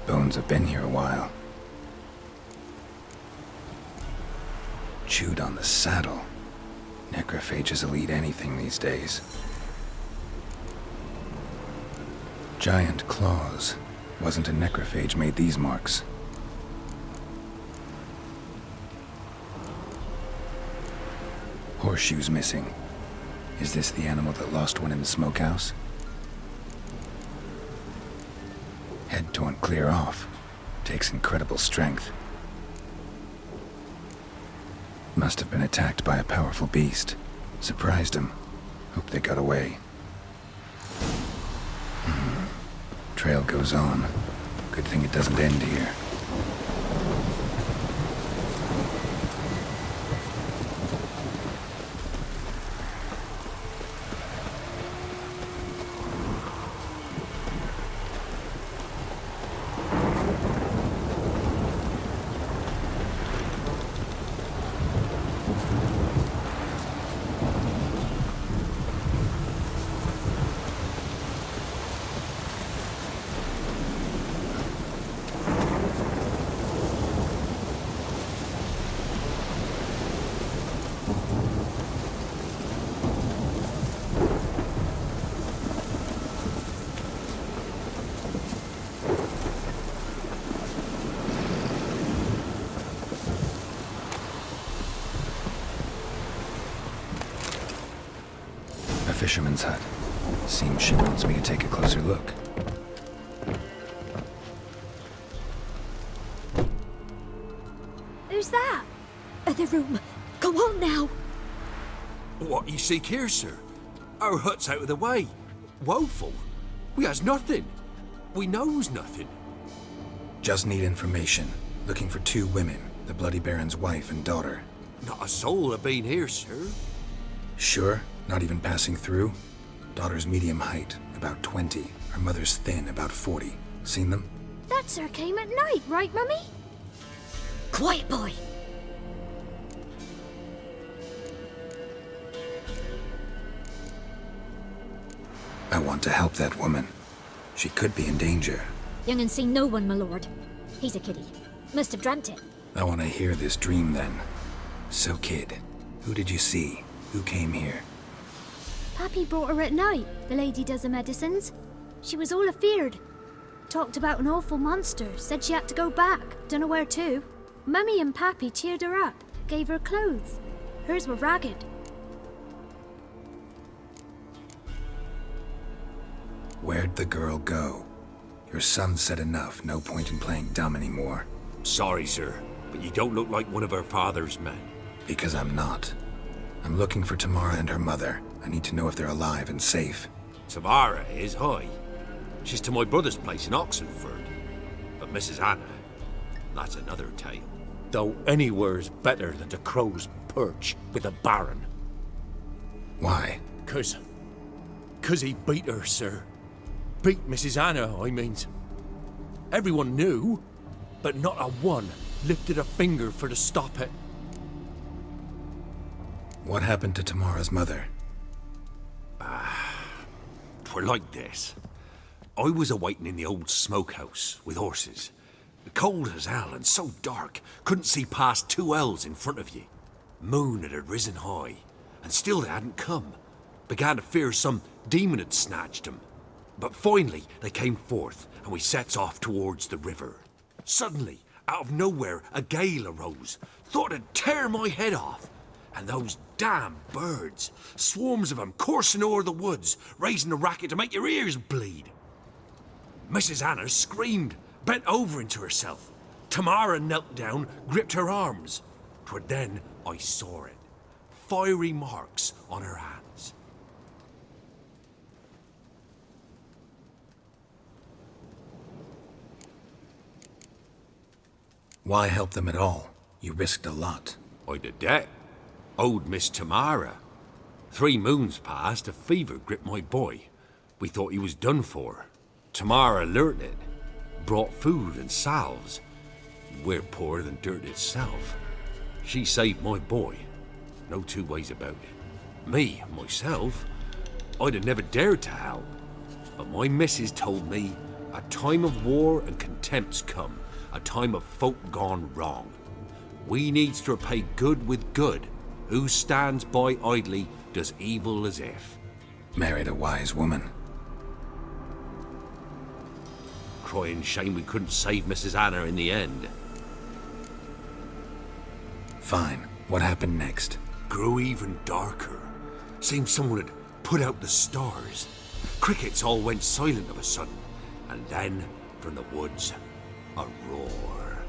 C: Bones have been here a while. Chewed on the saddle. Necrophages will eat anything these days. Giant claws. Wasn't a necrophage made these marks. Horseshoes missing. Is this the animal that lost one in the smokehouse? Head torn clear off. Takes incredible strength. Must have been attacked by a powerful beast. Surprised him. Hope they got away. Trail goes on. Good thing it doesn't end here. Fisherman's hut. Seems she wants me to take a closer look.
D: Who's that? Other room. Go on now.
J: What you seek here, sir? Our hut's out of the way. Woeful. We has nothing. We knows nothing.
C: Just need information. Looking for 2 women, the Bloody Baron's wife and daughter.
J: Not a soul have been here, sir.
C: Sure? Not even passing through? Daughter's medium height, about 20. Her mother's thin, about 40. Seen them?
D: That sir came at night, right, Mummy? Quiet, boy.
C: I want to help that woman. She could be in danger.
K: Young and seen no one, my lord. He's a kiddie. Must have dreamt it.
C: I want to hear this dream then. So, kid, who did you see? Who came here?
D: Pappy brought her at night, the lady does the medicines. She was all afeared. Talked about an awful monster, said she had to go back, dunno where to. Mummy and Pappy cheered her up, gave her clothes. Hers were ragged.
C: Where'd the girl go? Your son said enough, no point in playing dumb anymore.
J: Sorry, sir, but you don't look like one of her father's men.
C: Because I'm not. I'm looking for Tamara and her mother. I need to know if they're alive and safe.
J: Tamara is, aye. She's to my brother's place in Oxenford. But Mrs. Anna, that's another tale. Though anywhere's better than the Crow's Perch with the Baron.
C: Why?
J: 'Cause he beat her, sir. Beat Mrs. Anna, I means. Everyone knew, but not a one lifted a finger for to stop it.
C: What happened to Tamara's mother?
J: 'Twere like this. I was a-waiting in the old smokehouse with horses. Cold as hell and so dark, couldn't see past 2 ells in front of ye. Moon had risen high, and still they hadn't come. Began to fear some demon had snatched them. But finally they came forth, and we sets off towards the river. Suddenly, out of nowhere, a gale arose. Thought it'd tear my head off. And those damn birds, swarms of them coursing o'er the woods, raising a racket to make your ears bleed. Mrs. Anna screamed, bent over into herself. Tamara knelt down, gripped her arms. 'Twere then I saw it. Fiery marks on her hands.
C: Why help them at all? You risked a lot.
J: I did that. Owed Miss Tamara. 3 moons passed, a fever gripped my boy. We thought he was done for. Tamara learnt it. Brought food and salves. We're poorer than dirt itself. She saved my boy. No 2 ways about it. Me, myself, I'd have never dared to help. But my missus told me a time of war and contempt's come. A time of folk gone wrong. We needs to repay good with good. Who stands by idly does evil as if.
C: Married a wise woman.
J: Crying shame we couldn't save Mrs. Anna in the end.
C: Fine. What happened next?
J: Grew even darker. Seemed someone had put out the stars. Crickets all went silent of a sudden. And then, from the woods, a roar.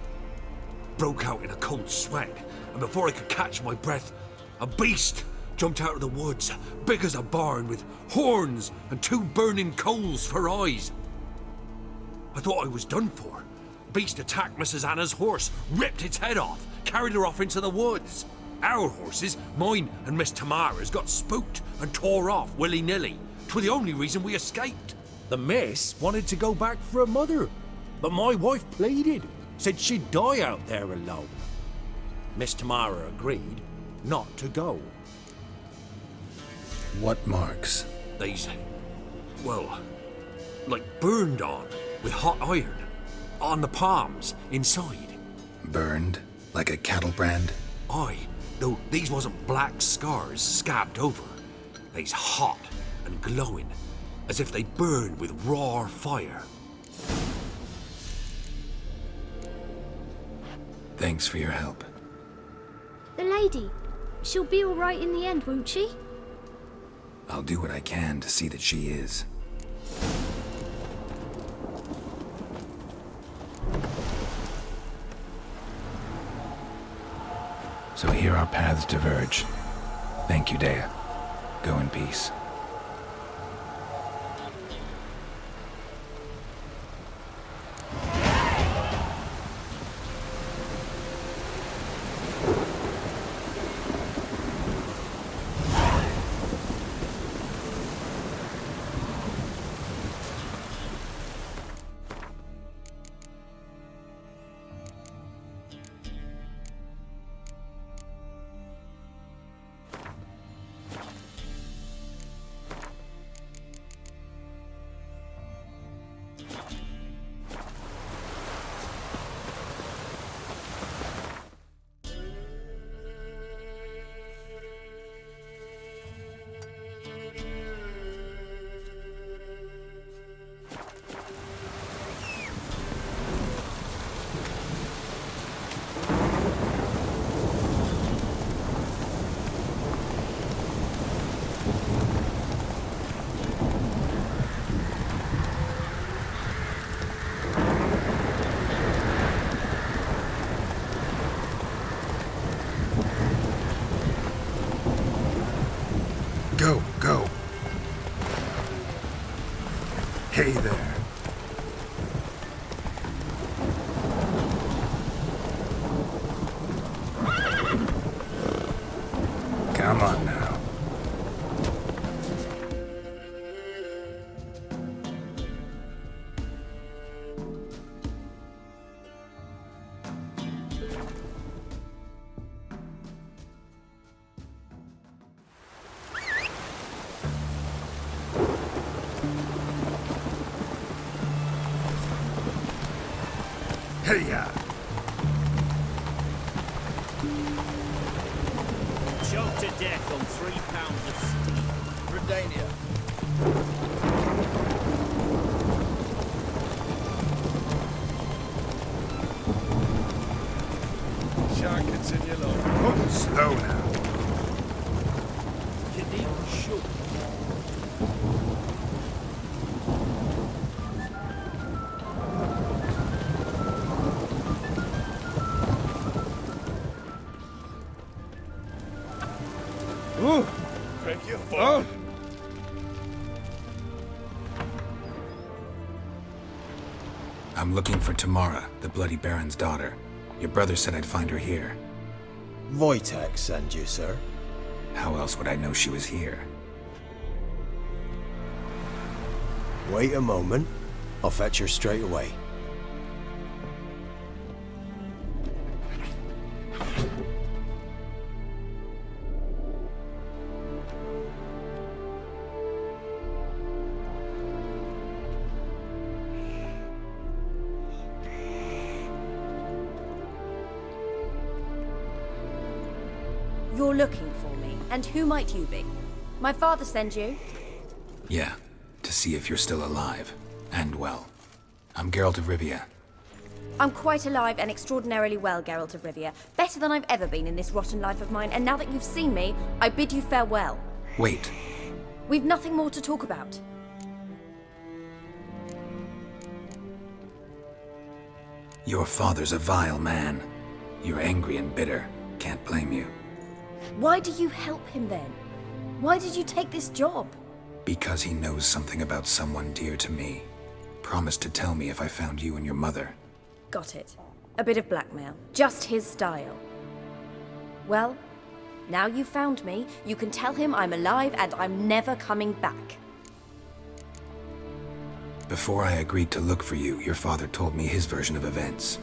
J: Broke out in a cold sweat, and before I could catch my breath, a beast jumped out of the woods, big as a barn, with horns and 2 burning coals for eyes. I thought I was done for. Beast attacked Mrs. Anna's horse, ripped its head off, carried her off into the woods. Our horses, mine and Miss Tamara's, got spooked and tore off willy-nilly. 'Twere the only reason we escaped.
L: The miss wanted to go back for her mother, but my wife pleaded, said she'd die out there alone. Miss Tamara agreed not to go.
C: What marks?
J: They's, well, like burned on with hot iron. On the palms, inside.
C: Burned? Like a cattle brand?
J: Aye, though these wasn't black scars scabbed over. They's hot and glowing, as if they burned with raw fire.
C: Thanks for your help.
D: The lady, she'll be all right in the end, won't she?
C: I'll do what I can to see that she is. So here our paths diverge. Thank you, Dea. Go in peace. Go. Hey there. Come on now. Hey-ya!
B: Choked to death on 3 pounds of steam.
E: Redania.
A: Shark, continue low.
C: Slow now.
B: You need to shoot.
A: Thank you. Oh.
C: I'm looking for Tamara, the Bloody Baron's daughter. Your brother said I'd find her here.
M: Wojtek sent you, sir.
C: How else would I know she was here?
M: Wait a moment. I'll fetch her straight away.
N: You're looking for me, and who might you be? My father sent you?
C: Yeah, to see if you're still alive. And well. I'm Geralt of Rivia.
N: I'm quite alive and extraordinarily well, Geralt of Rivia. Better than I've ever been in this rotten life of mine, and now that you've seen me, I bid you farewell.
C: Wait.
N: We've nothing more to talk about.
C: Your father's a vile man. You're angry and bitter. Can't blame you.
N: Why do you help him then? Why did you take this job?
C: Because he knows something about someone dear to me. Promise to tell me if I found you and your mother.
N: Got it. A bit of blackmail. Just his style. Well, now you've found me, you can tell him I'm alive and I'm never coming back.
C: Before I agreed to look for you, your father told me his version of events.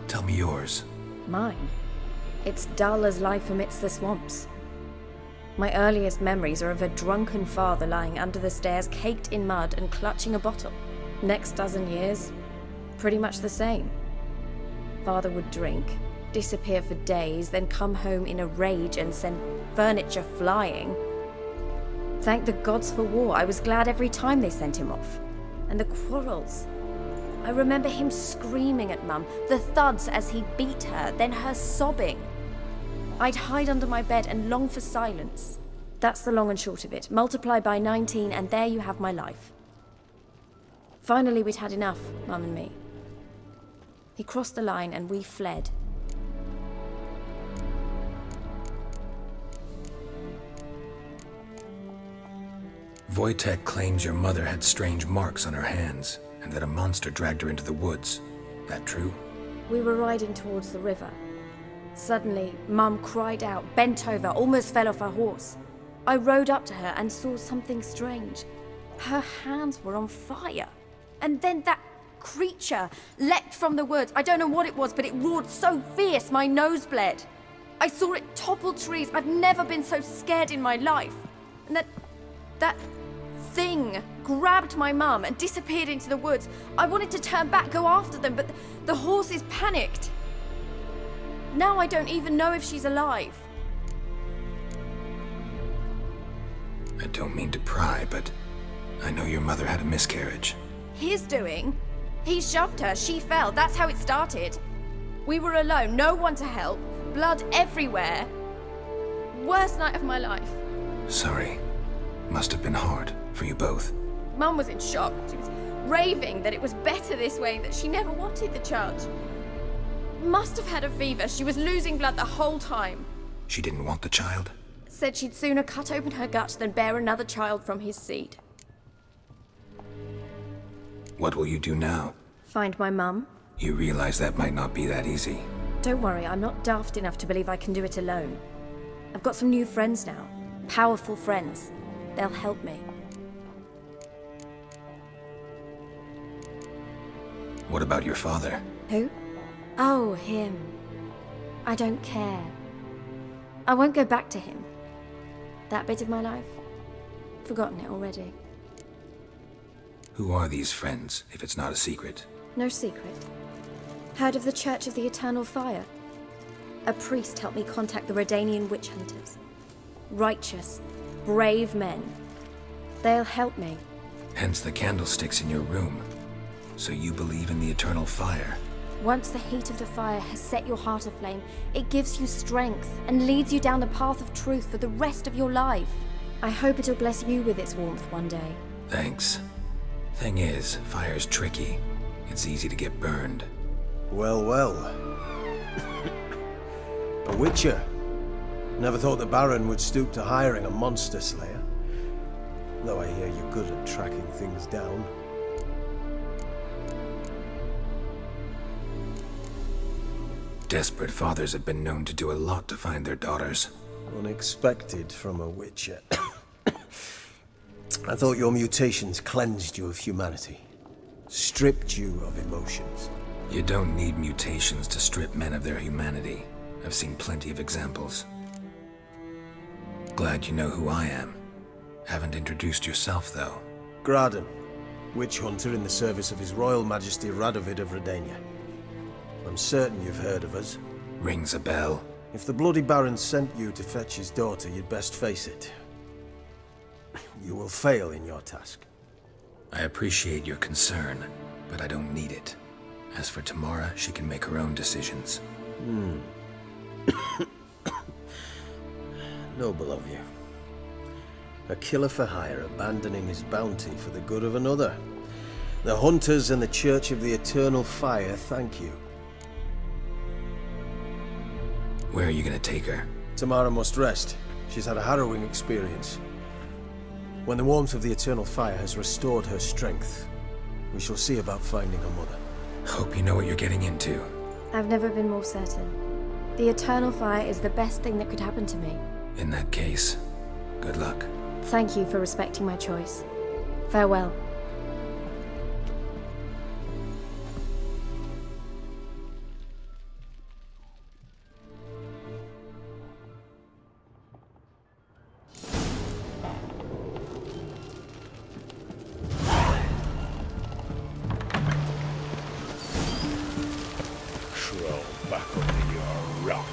C: Tell me yours.
N: Mine? It's dull as life amidst the swamps. My earliest memories are of a drunken father lying under the stairs, caked in mud and clutching a bottle. Next dozen years, pretty much the same. Father would drink, disappear for days, then come home in a rage and send furniture flying. Thank the gods for war. I was glad every time they sent him off. And the quarrels. I remember him screaming at Mum, the thuds as he beat her, then her sobbing. I'd hide under my bed and long for silence. That's the long and short of it. Multiply by 19 and there you have my life. Finally, we'd had enough, Mum and me. He crossed the line and we fled.
C: Wojtek claims your mother had strange marks on her hands, and that a monster dragged her into the woods. That true?
N: We were riding towards the river. Suddenly, Mum cried out, bent over, almost fell off her horse. I rode up to her and saw something strange. Her hands were on fire. And then that creature leapt from the woods. I don't know what it was, but it roared so fierce my nose bled. I saw it topple trees. I've never been so scared in my life. And that thing grabbed my mum and disappeared into the woods. I wanted to turn back, go after them, but the horses panicked. Now I don't even know if she's alive.
C: I don't mean to pry, but I know your mother had a miscarriage.
N: His doing? He shoved her, she fell, that's how it started. We were alone, no one to help, blood everywhere. Worst night of my life.
C: Sorry. Must have been hard for you both.
N: Mum was in shock. She was raving that it was better this way, that she never wanted the child. Must have had a fever. She was losing blood the whole time.
C: She didn't want the child?
N: Said she'd sooner cut open her gut than bear another child from his seed.
C: What will you do now?
N: Find my mum.
C: You realize that might not be that easy.
N: Don't worry, I'm not daft enough to believe I can do it alone. I've got some new friends now. Powerful friends. They'll help me.
C: What about your father?
N: Who? Oh, him. I don't care. I won't go back to him. That bit of my life? Forgotten it already.
C: Who are these friends, if it's not a secret?
N: No secret. Heard of the Church of the Eternal Fire? A priest helped me contact the Redanian witch hunters. Righteous, brave men. They'll help me.
C: Hence the candlesticks in your room. So you believe in the eternal fire?
N: Once the heat of the fire has set your heart aflame, it gives you strength and leads you down the path of truth for the rest of your life. I hope it'll bless you with its warmth one day.
C: Thanks. Thing is, fire's tricky. It's easy to get burned.
M: Well, well. A witcher. Never thought the Baron would stoop to hiring a monster slayer. Though I hear you're good at tracking things down.
C: Desperate fathers have been known to do a lot to find their daughters.
M: Unexpected from a witcher. I thought your mutations cleansed you of humanity. Stripped you of emotions.
C: You don't need mutations to strip men of their humanity. I've seen plenty of examples. Glad you know who I am. Haven't introduced yourself, though.
M: Graden, witch hunter in the service of His Royal Majesty Radovid of Redania. I'm certain you've heard of us.
C: Rings a bell.
M: If the Bloody Baron sent you to fetch his daughter, you'd best face it. You will fail in your task.
C: I appreciate your concern, but I don't need it. As for Tamara, she can make her own decisions.
M: Noble of you. A killer for hire abandoning his bounty for the good of another. The hunters and the Church of the Eternal Fire thank you.
C: Where are you gonna take her?
M: Tamara must rest. She's had a harrowing experience. When the warmth of the Eternal Fire has restored her strength, We shall see about finding her mother.
C: Hope you know what you're getting into.
N: I've never been more certain. The eternal fire is the best thing that could happen to me.
C: In that case, good luck.
N: Thank you for respecting my choice. Farewell.
B: Back under your rock.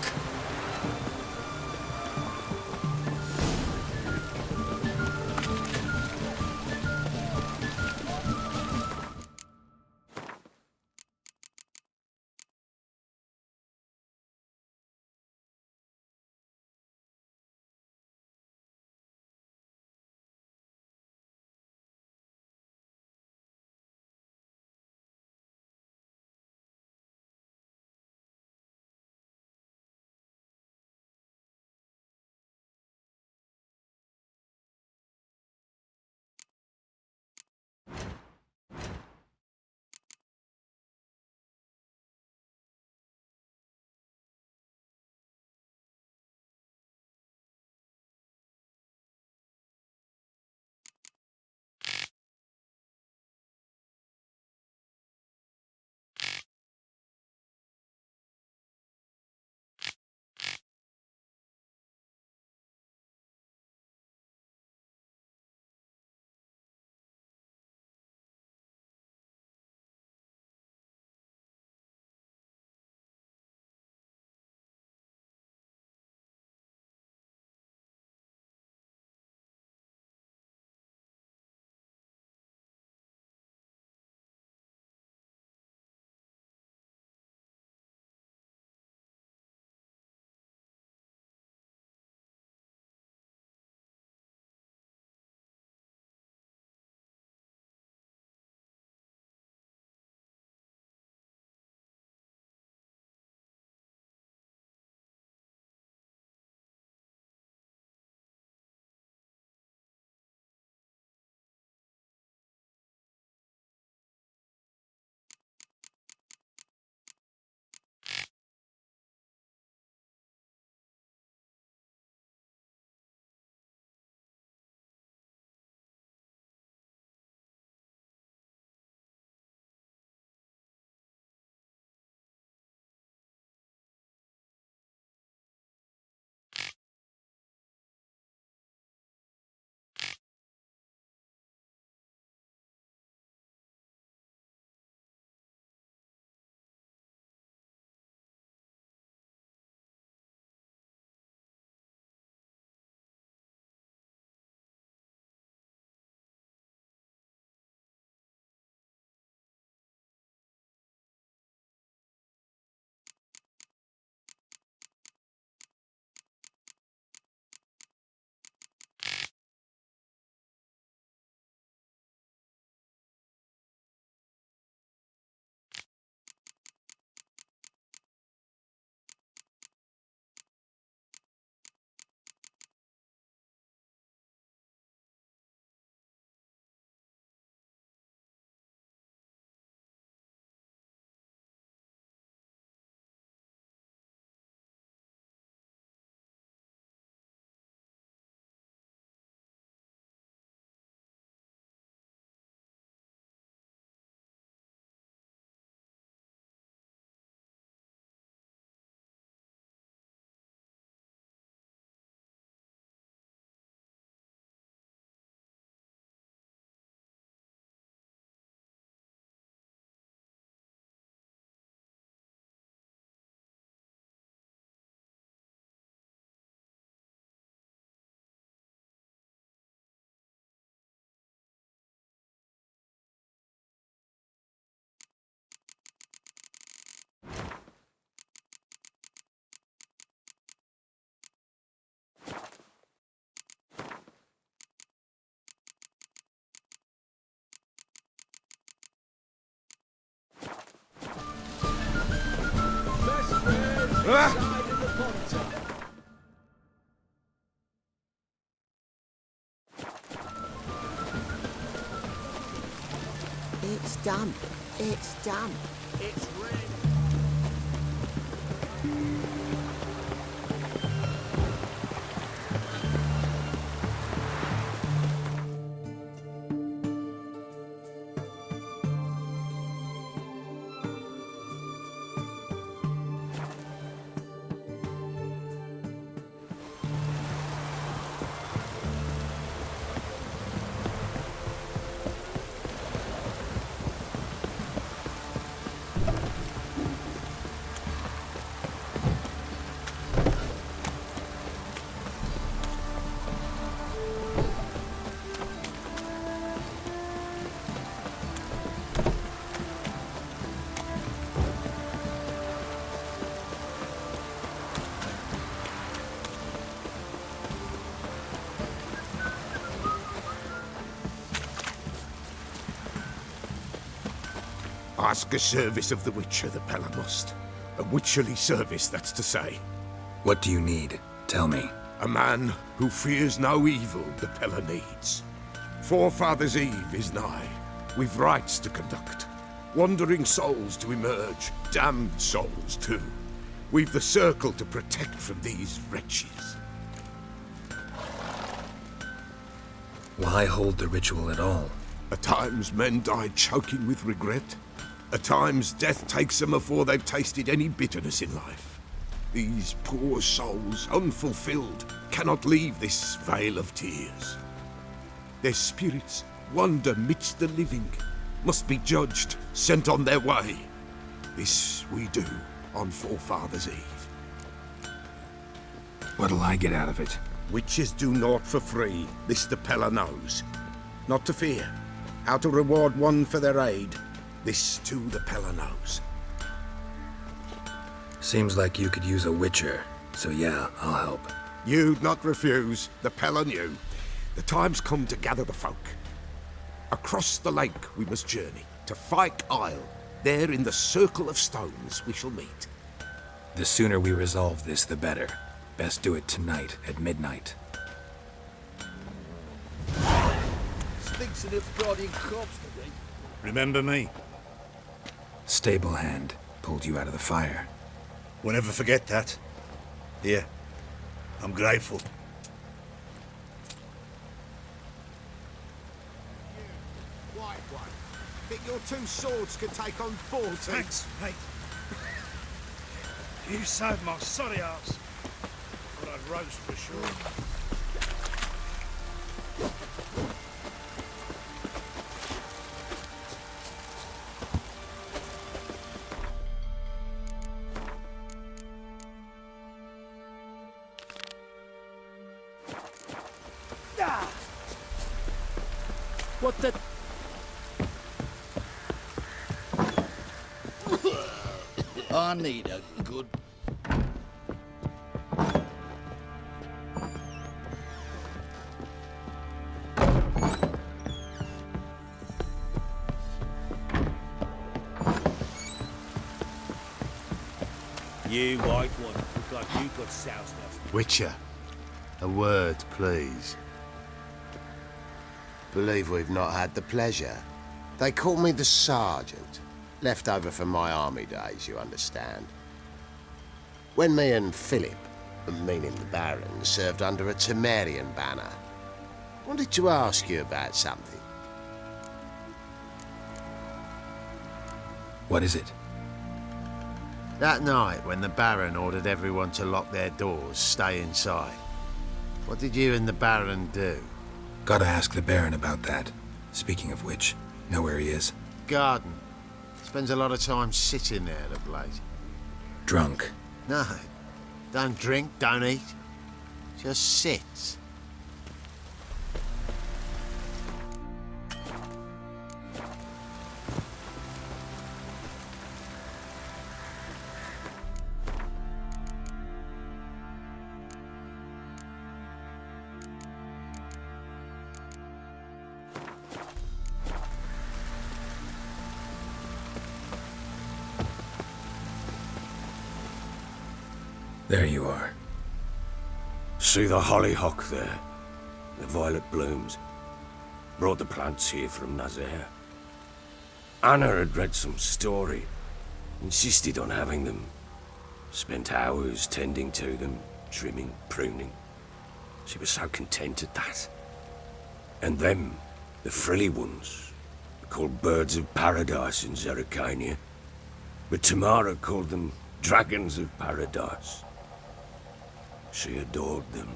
O: It's done. It's done.
B: It's ready.
F: Ask a service of the Witcher, the Pella must. A witcherly service, that's to say.
C: What do you need? Tell me.
F: A man who fears no evil the Pella needs. Forefathers' Eve is nigh. We've rites to conduct. Wandering souls to emerge. Damned souls, too. We've the circle to protect from these wretches.
C: Why hold the ritual at all?
F: At times men die choking with regret. At times death takes them before they've tasted any bitterness in life. These poor souls, unfulfilled, cannot leave this vale of tears. Their spirits wander midst the living, must be judged, sent on their way. This we do on Forefathers' Eve.
C: What'll I get out of it?
F: Witches do naught for free, this the Pella knows. Not to fear. How to reward one for their aid, this too the Pella knows.
C: Seems like you could use a witcher, so yeah, I'll help.
F: You'd not refuse, the Pella knew. The time's come to gather the folk. Across the lake we must journey, to Fyke Isle. There in the circle of stones we shall meet.
C: The sooner we resolve this, the better. Best do it tonight, at midnight.
E: Stinks of Freudian corpse today.
B: Remember me?
C: Stable hand pulled you out of the fire.
B: Won't ever forget that. Here, I'm grateful.
F: White one, think your two swords could take on 40?
B: Thanks, mate. You saved my sorry ass. But I'd roast for sure.
O: What the...
E: I need a good...
B: You white one, look like you got soused us.
P: Witcher, a word, please. Believe we've not had the pleasure. They call me the Sergeant. Left over from my army days, you understand. When me and Philip, meaning the Baron, served under a Temerian banner, wanted to ask you about something.
C: What is it?
P: That night, when the Baron ordered everyone to lock their doors, stay inside, what did you and the Baron do?
C: Gotta ask the Baron about that. Speaking of which, know where he is?
P: Garden. Spends a lot of time sitting there of late.
C: Drunk.
P: No. Don't drink, don't eat. Just sits.
C: There you are.
G: See the hollyhock there? The violet blooms. Brought the plants here from Nazaire. Anna had read some story, insisted on having them. Spent hours tending to them, trimming, pruning. She was so content at that. And them, the frilly ones, called birds of paradise in Zerrikania. But Tamara called them dragons of paradise. She adored them.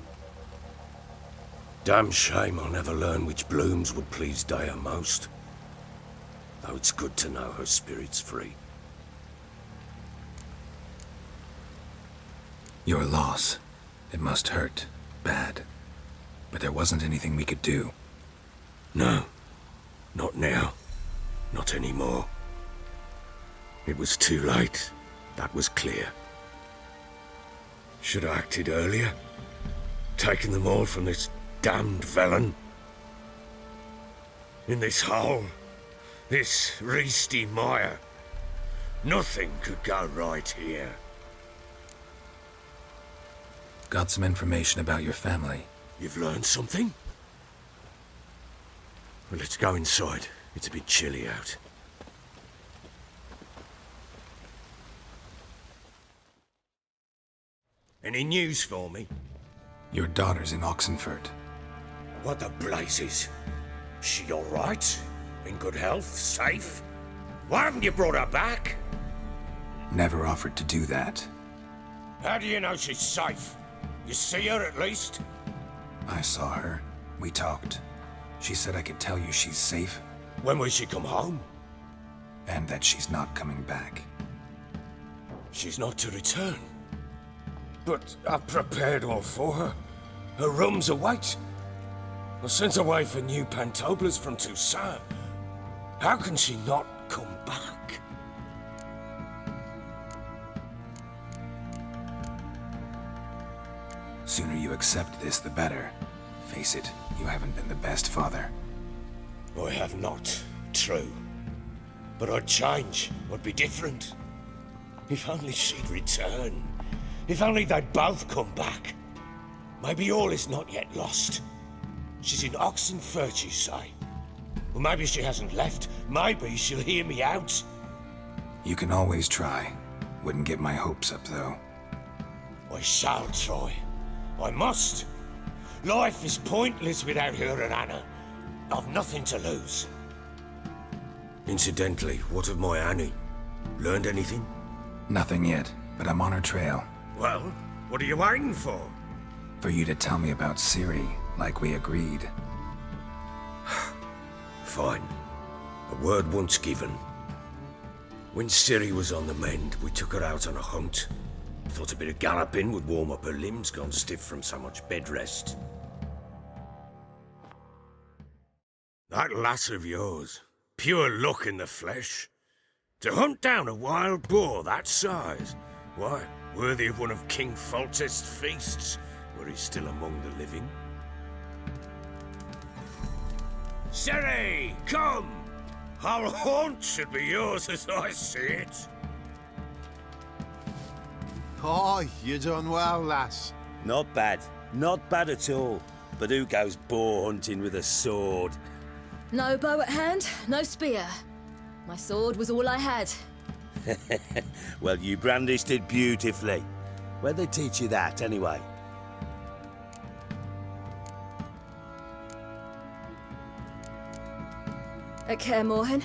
G: Damn shame I'll never learn which blooms would please Dea most. Though it's good to know her spirit's free.
C: Your loss. It must hurt. Bad. But there wasn't anything we could do.
G: No. Not now. Not anymore. It was too late. That was clear. Should have acted earlier. Taken them all from this damned felon. In this hole. This reesty mire. Nothing could go right here.
C: Got some information about your family.
G: You've learned something? Well, let's go inside. It's a bit chilly out. Any news for me?
C: Your daughter's in Oxenford.
G: What the blazes? She all right? In good health? Safe? Why haven't you brought her back?
C: Never offered to do that.
G: How do you know she's safe? You see her at least?
C: I saw her. We talked. She said I could tell you she's safe.
G: When will she come home?
C: And that she's not coming back.
G: She's not to return. But I've prepared all for her. Her rooms await. I sent away for new pantoblas from Toussaint. How can she not come back?
C: Sooner you accept this, the better. Face it, you haven't been the best father.
G: I have not, true. But I'd change, I'd be different. If only she'd return. If only they'd both come back. Maybe all is not yet lost. She's in Oxenford, you say? Well, maybe she hasn't left. Maybe she'll hear me out.
C: You can always try. Wouldn't get my hopes up, though.
G: I shall try. I must. Life is pointless without her and Anna. I've nothing to lose. Incidentally, what of my Annie? Learned anything?
C: Nothing yet, but I'm on her trail.
G: Well, what are you waiting for?
C: For you to tell me about Ciri, like we agreed.
G: Fine. A word once given. When Ciri was on the mend, we took her out on a hunt. Thought a bit of galloping would warm up her limbs, gone stiff from so much bed rest. That lass of yours, pure luck in the flesh. To hunt down a wild boar that size, why, worthy of one of King Foltest's feasts, were he still among the living. Ciri, come! Our haunt should be yours as I see it.
Q: Oh, you done well, lass.
B: Not bad. Not bad at all. But who goes boar hunting with a sword?
R: No bow at hand, no spear. My sword was all I had.
B: Well, you brandished it beautifully. Where'd they teach you that, anyway?
R: At Kaer Morhen.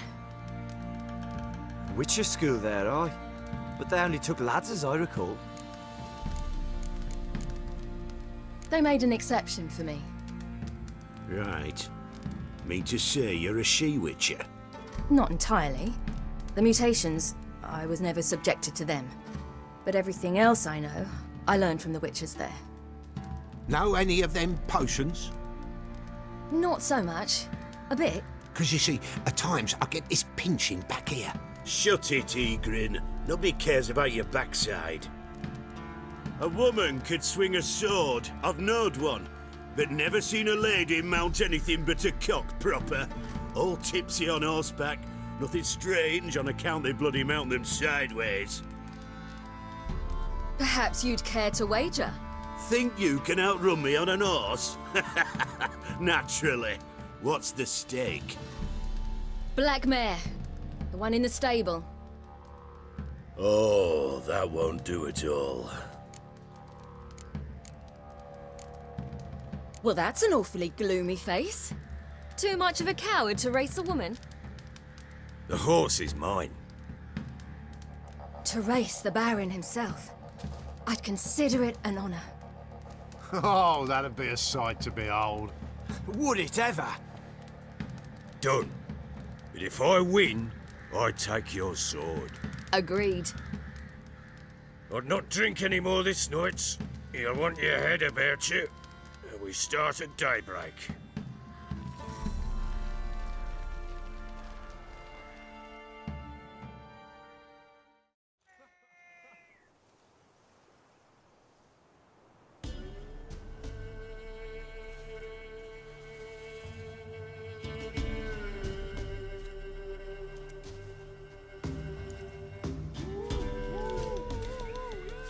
I: Witcher school there, aye. But they only took lads, as I recall.
R: They made an exception for me.
B: Right. Mean to say you're a she-witcher?
R: Not entirely. The mutations, I was never subjected to them. But everything else I know, I learned from the witches there.
F: Know any of them potions?
R: Not so much. A bit.
F: Because you see, at times I get this pinching back here.
B: Shut it, Egrin. Nobody cares about your backside. A woman could swing a sword. I've knowed one. But never seen a lady mount anything but a cock proper. All tipsy on horseback. Nothing strange on account they bloody mount them sideways.
R: Perhaps you'd care to wager?
B: Think you can outrun me on an horse? Naturally. What's the stake?
R: Black mare. The one in the stable.
B: Oh, that won't do at all.
R: Well, that's an awfully gloomy face. Too much of a coward to race a woman?
G: The horse is mine.
R: To race the Baron himself. I'd consider it an honor.
Q: Oh, that'd be a sight to behold.
I: Would it ever?
G: Done. But if I win, I take your sword.
R: Agreed.
G: I'd not drink any more this night. You'll want your head about you. We start at daybreak.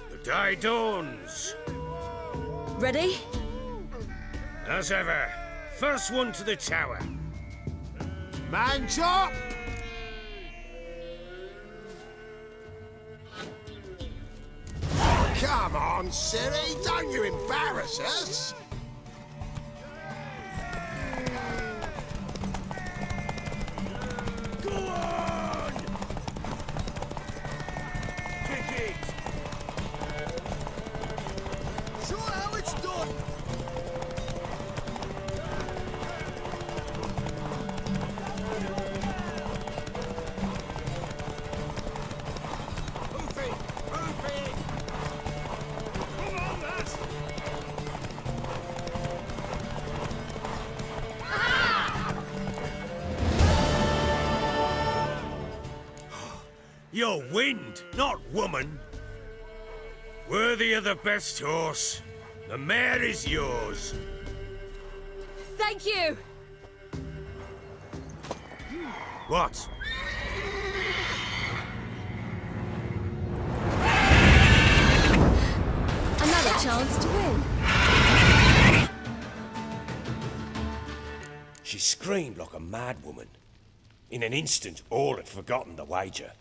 G: The day dawns.
R: Ready?
G: As ever, first one to the tower.
Q: Man chop!
P: Come on, Ciri, don't you embarrass us!
B: Go on! Kick it!
P: Sure how it's done!
G: You're wind, not woman. Worthy of the best horse. The mare is yours.
R: Thank you!
G: What?
R: Another chance to win.
G: She screamed like a mad woman. In an instant, all had forgotten the wager.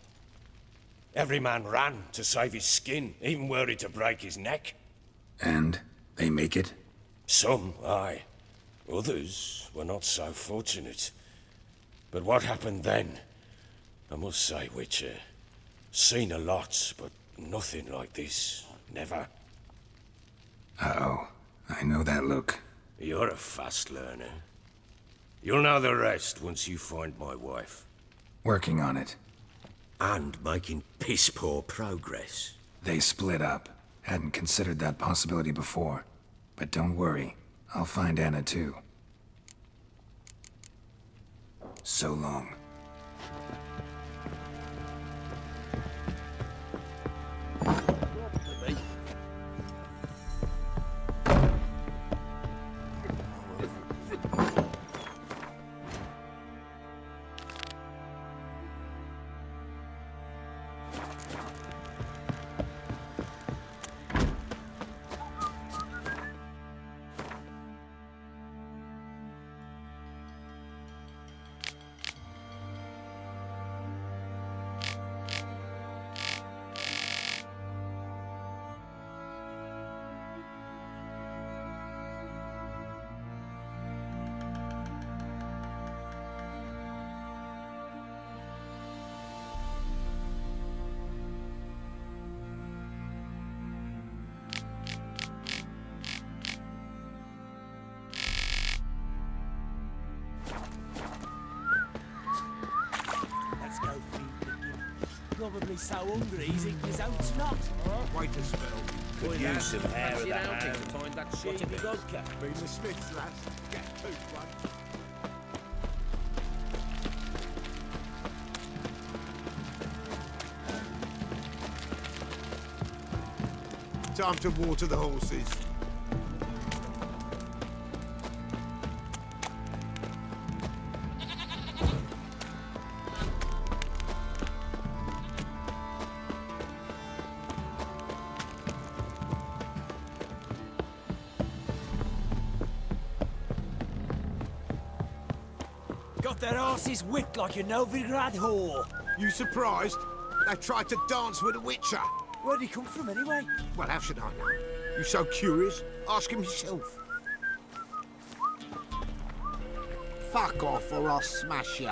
G: Every man ran to save his skin, even were it to break his neck.
C: And they make it?
G: Some, aye. Others were not so fortunate. But what happened then? I must say, Witcher, seen a lot, but nothing like this. Never.
C: Uh-oh. I know that look.
G: You're a fast learner. You'll know the rest once you find my wife.
C: Working on it.
G: And making piss-poor progress.
C: They split up. Hadn't considered that possibility before. But don't worry. I'll find Anna too. So long.
B: Probably so hungry he's eating his own snot.
F: Wait a spell.
B: Could use some hair of the hand.
F: Find that
B: What have you got, Cap?
F: Been the Smiths, lads. Get two, Time to water the horses.
I: got their asses whipped like a Novigrad whore.
F: You surprised? They tried to dance with a witcher.
I: Where'd he come from, anyway?
F: Well, how should I know? You so curious? Ask him yourself.
S: Fuck off or I'll smash you.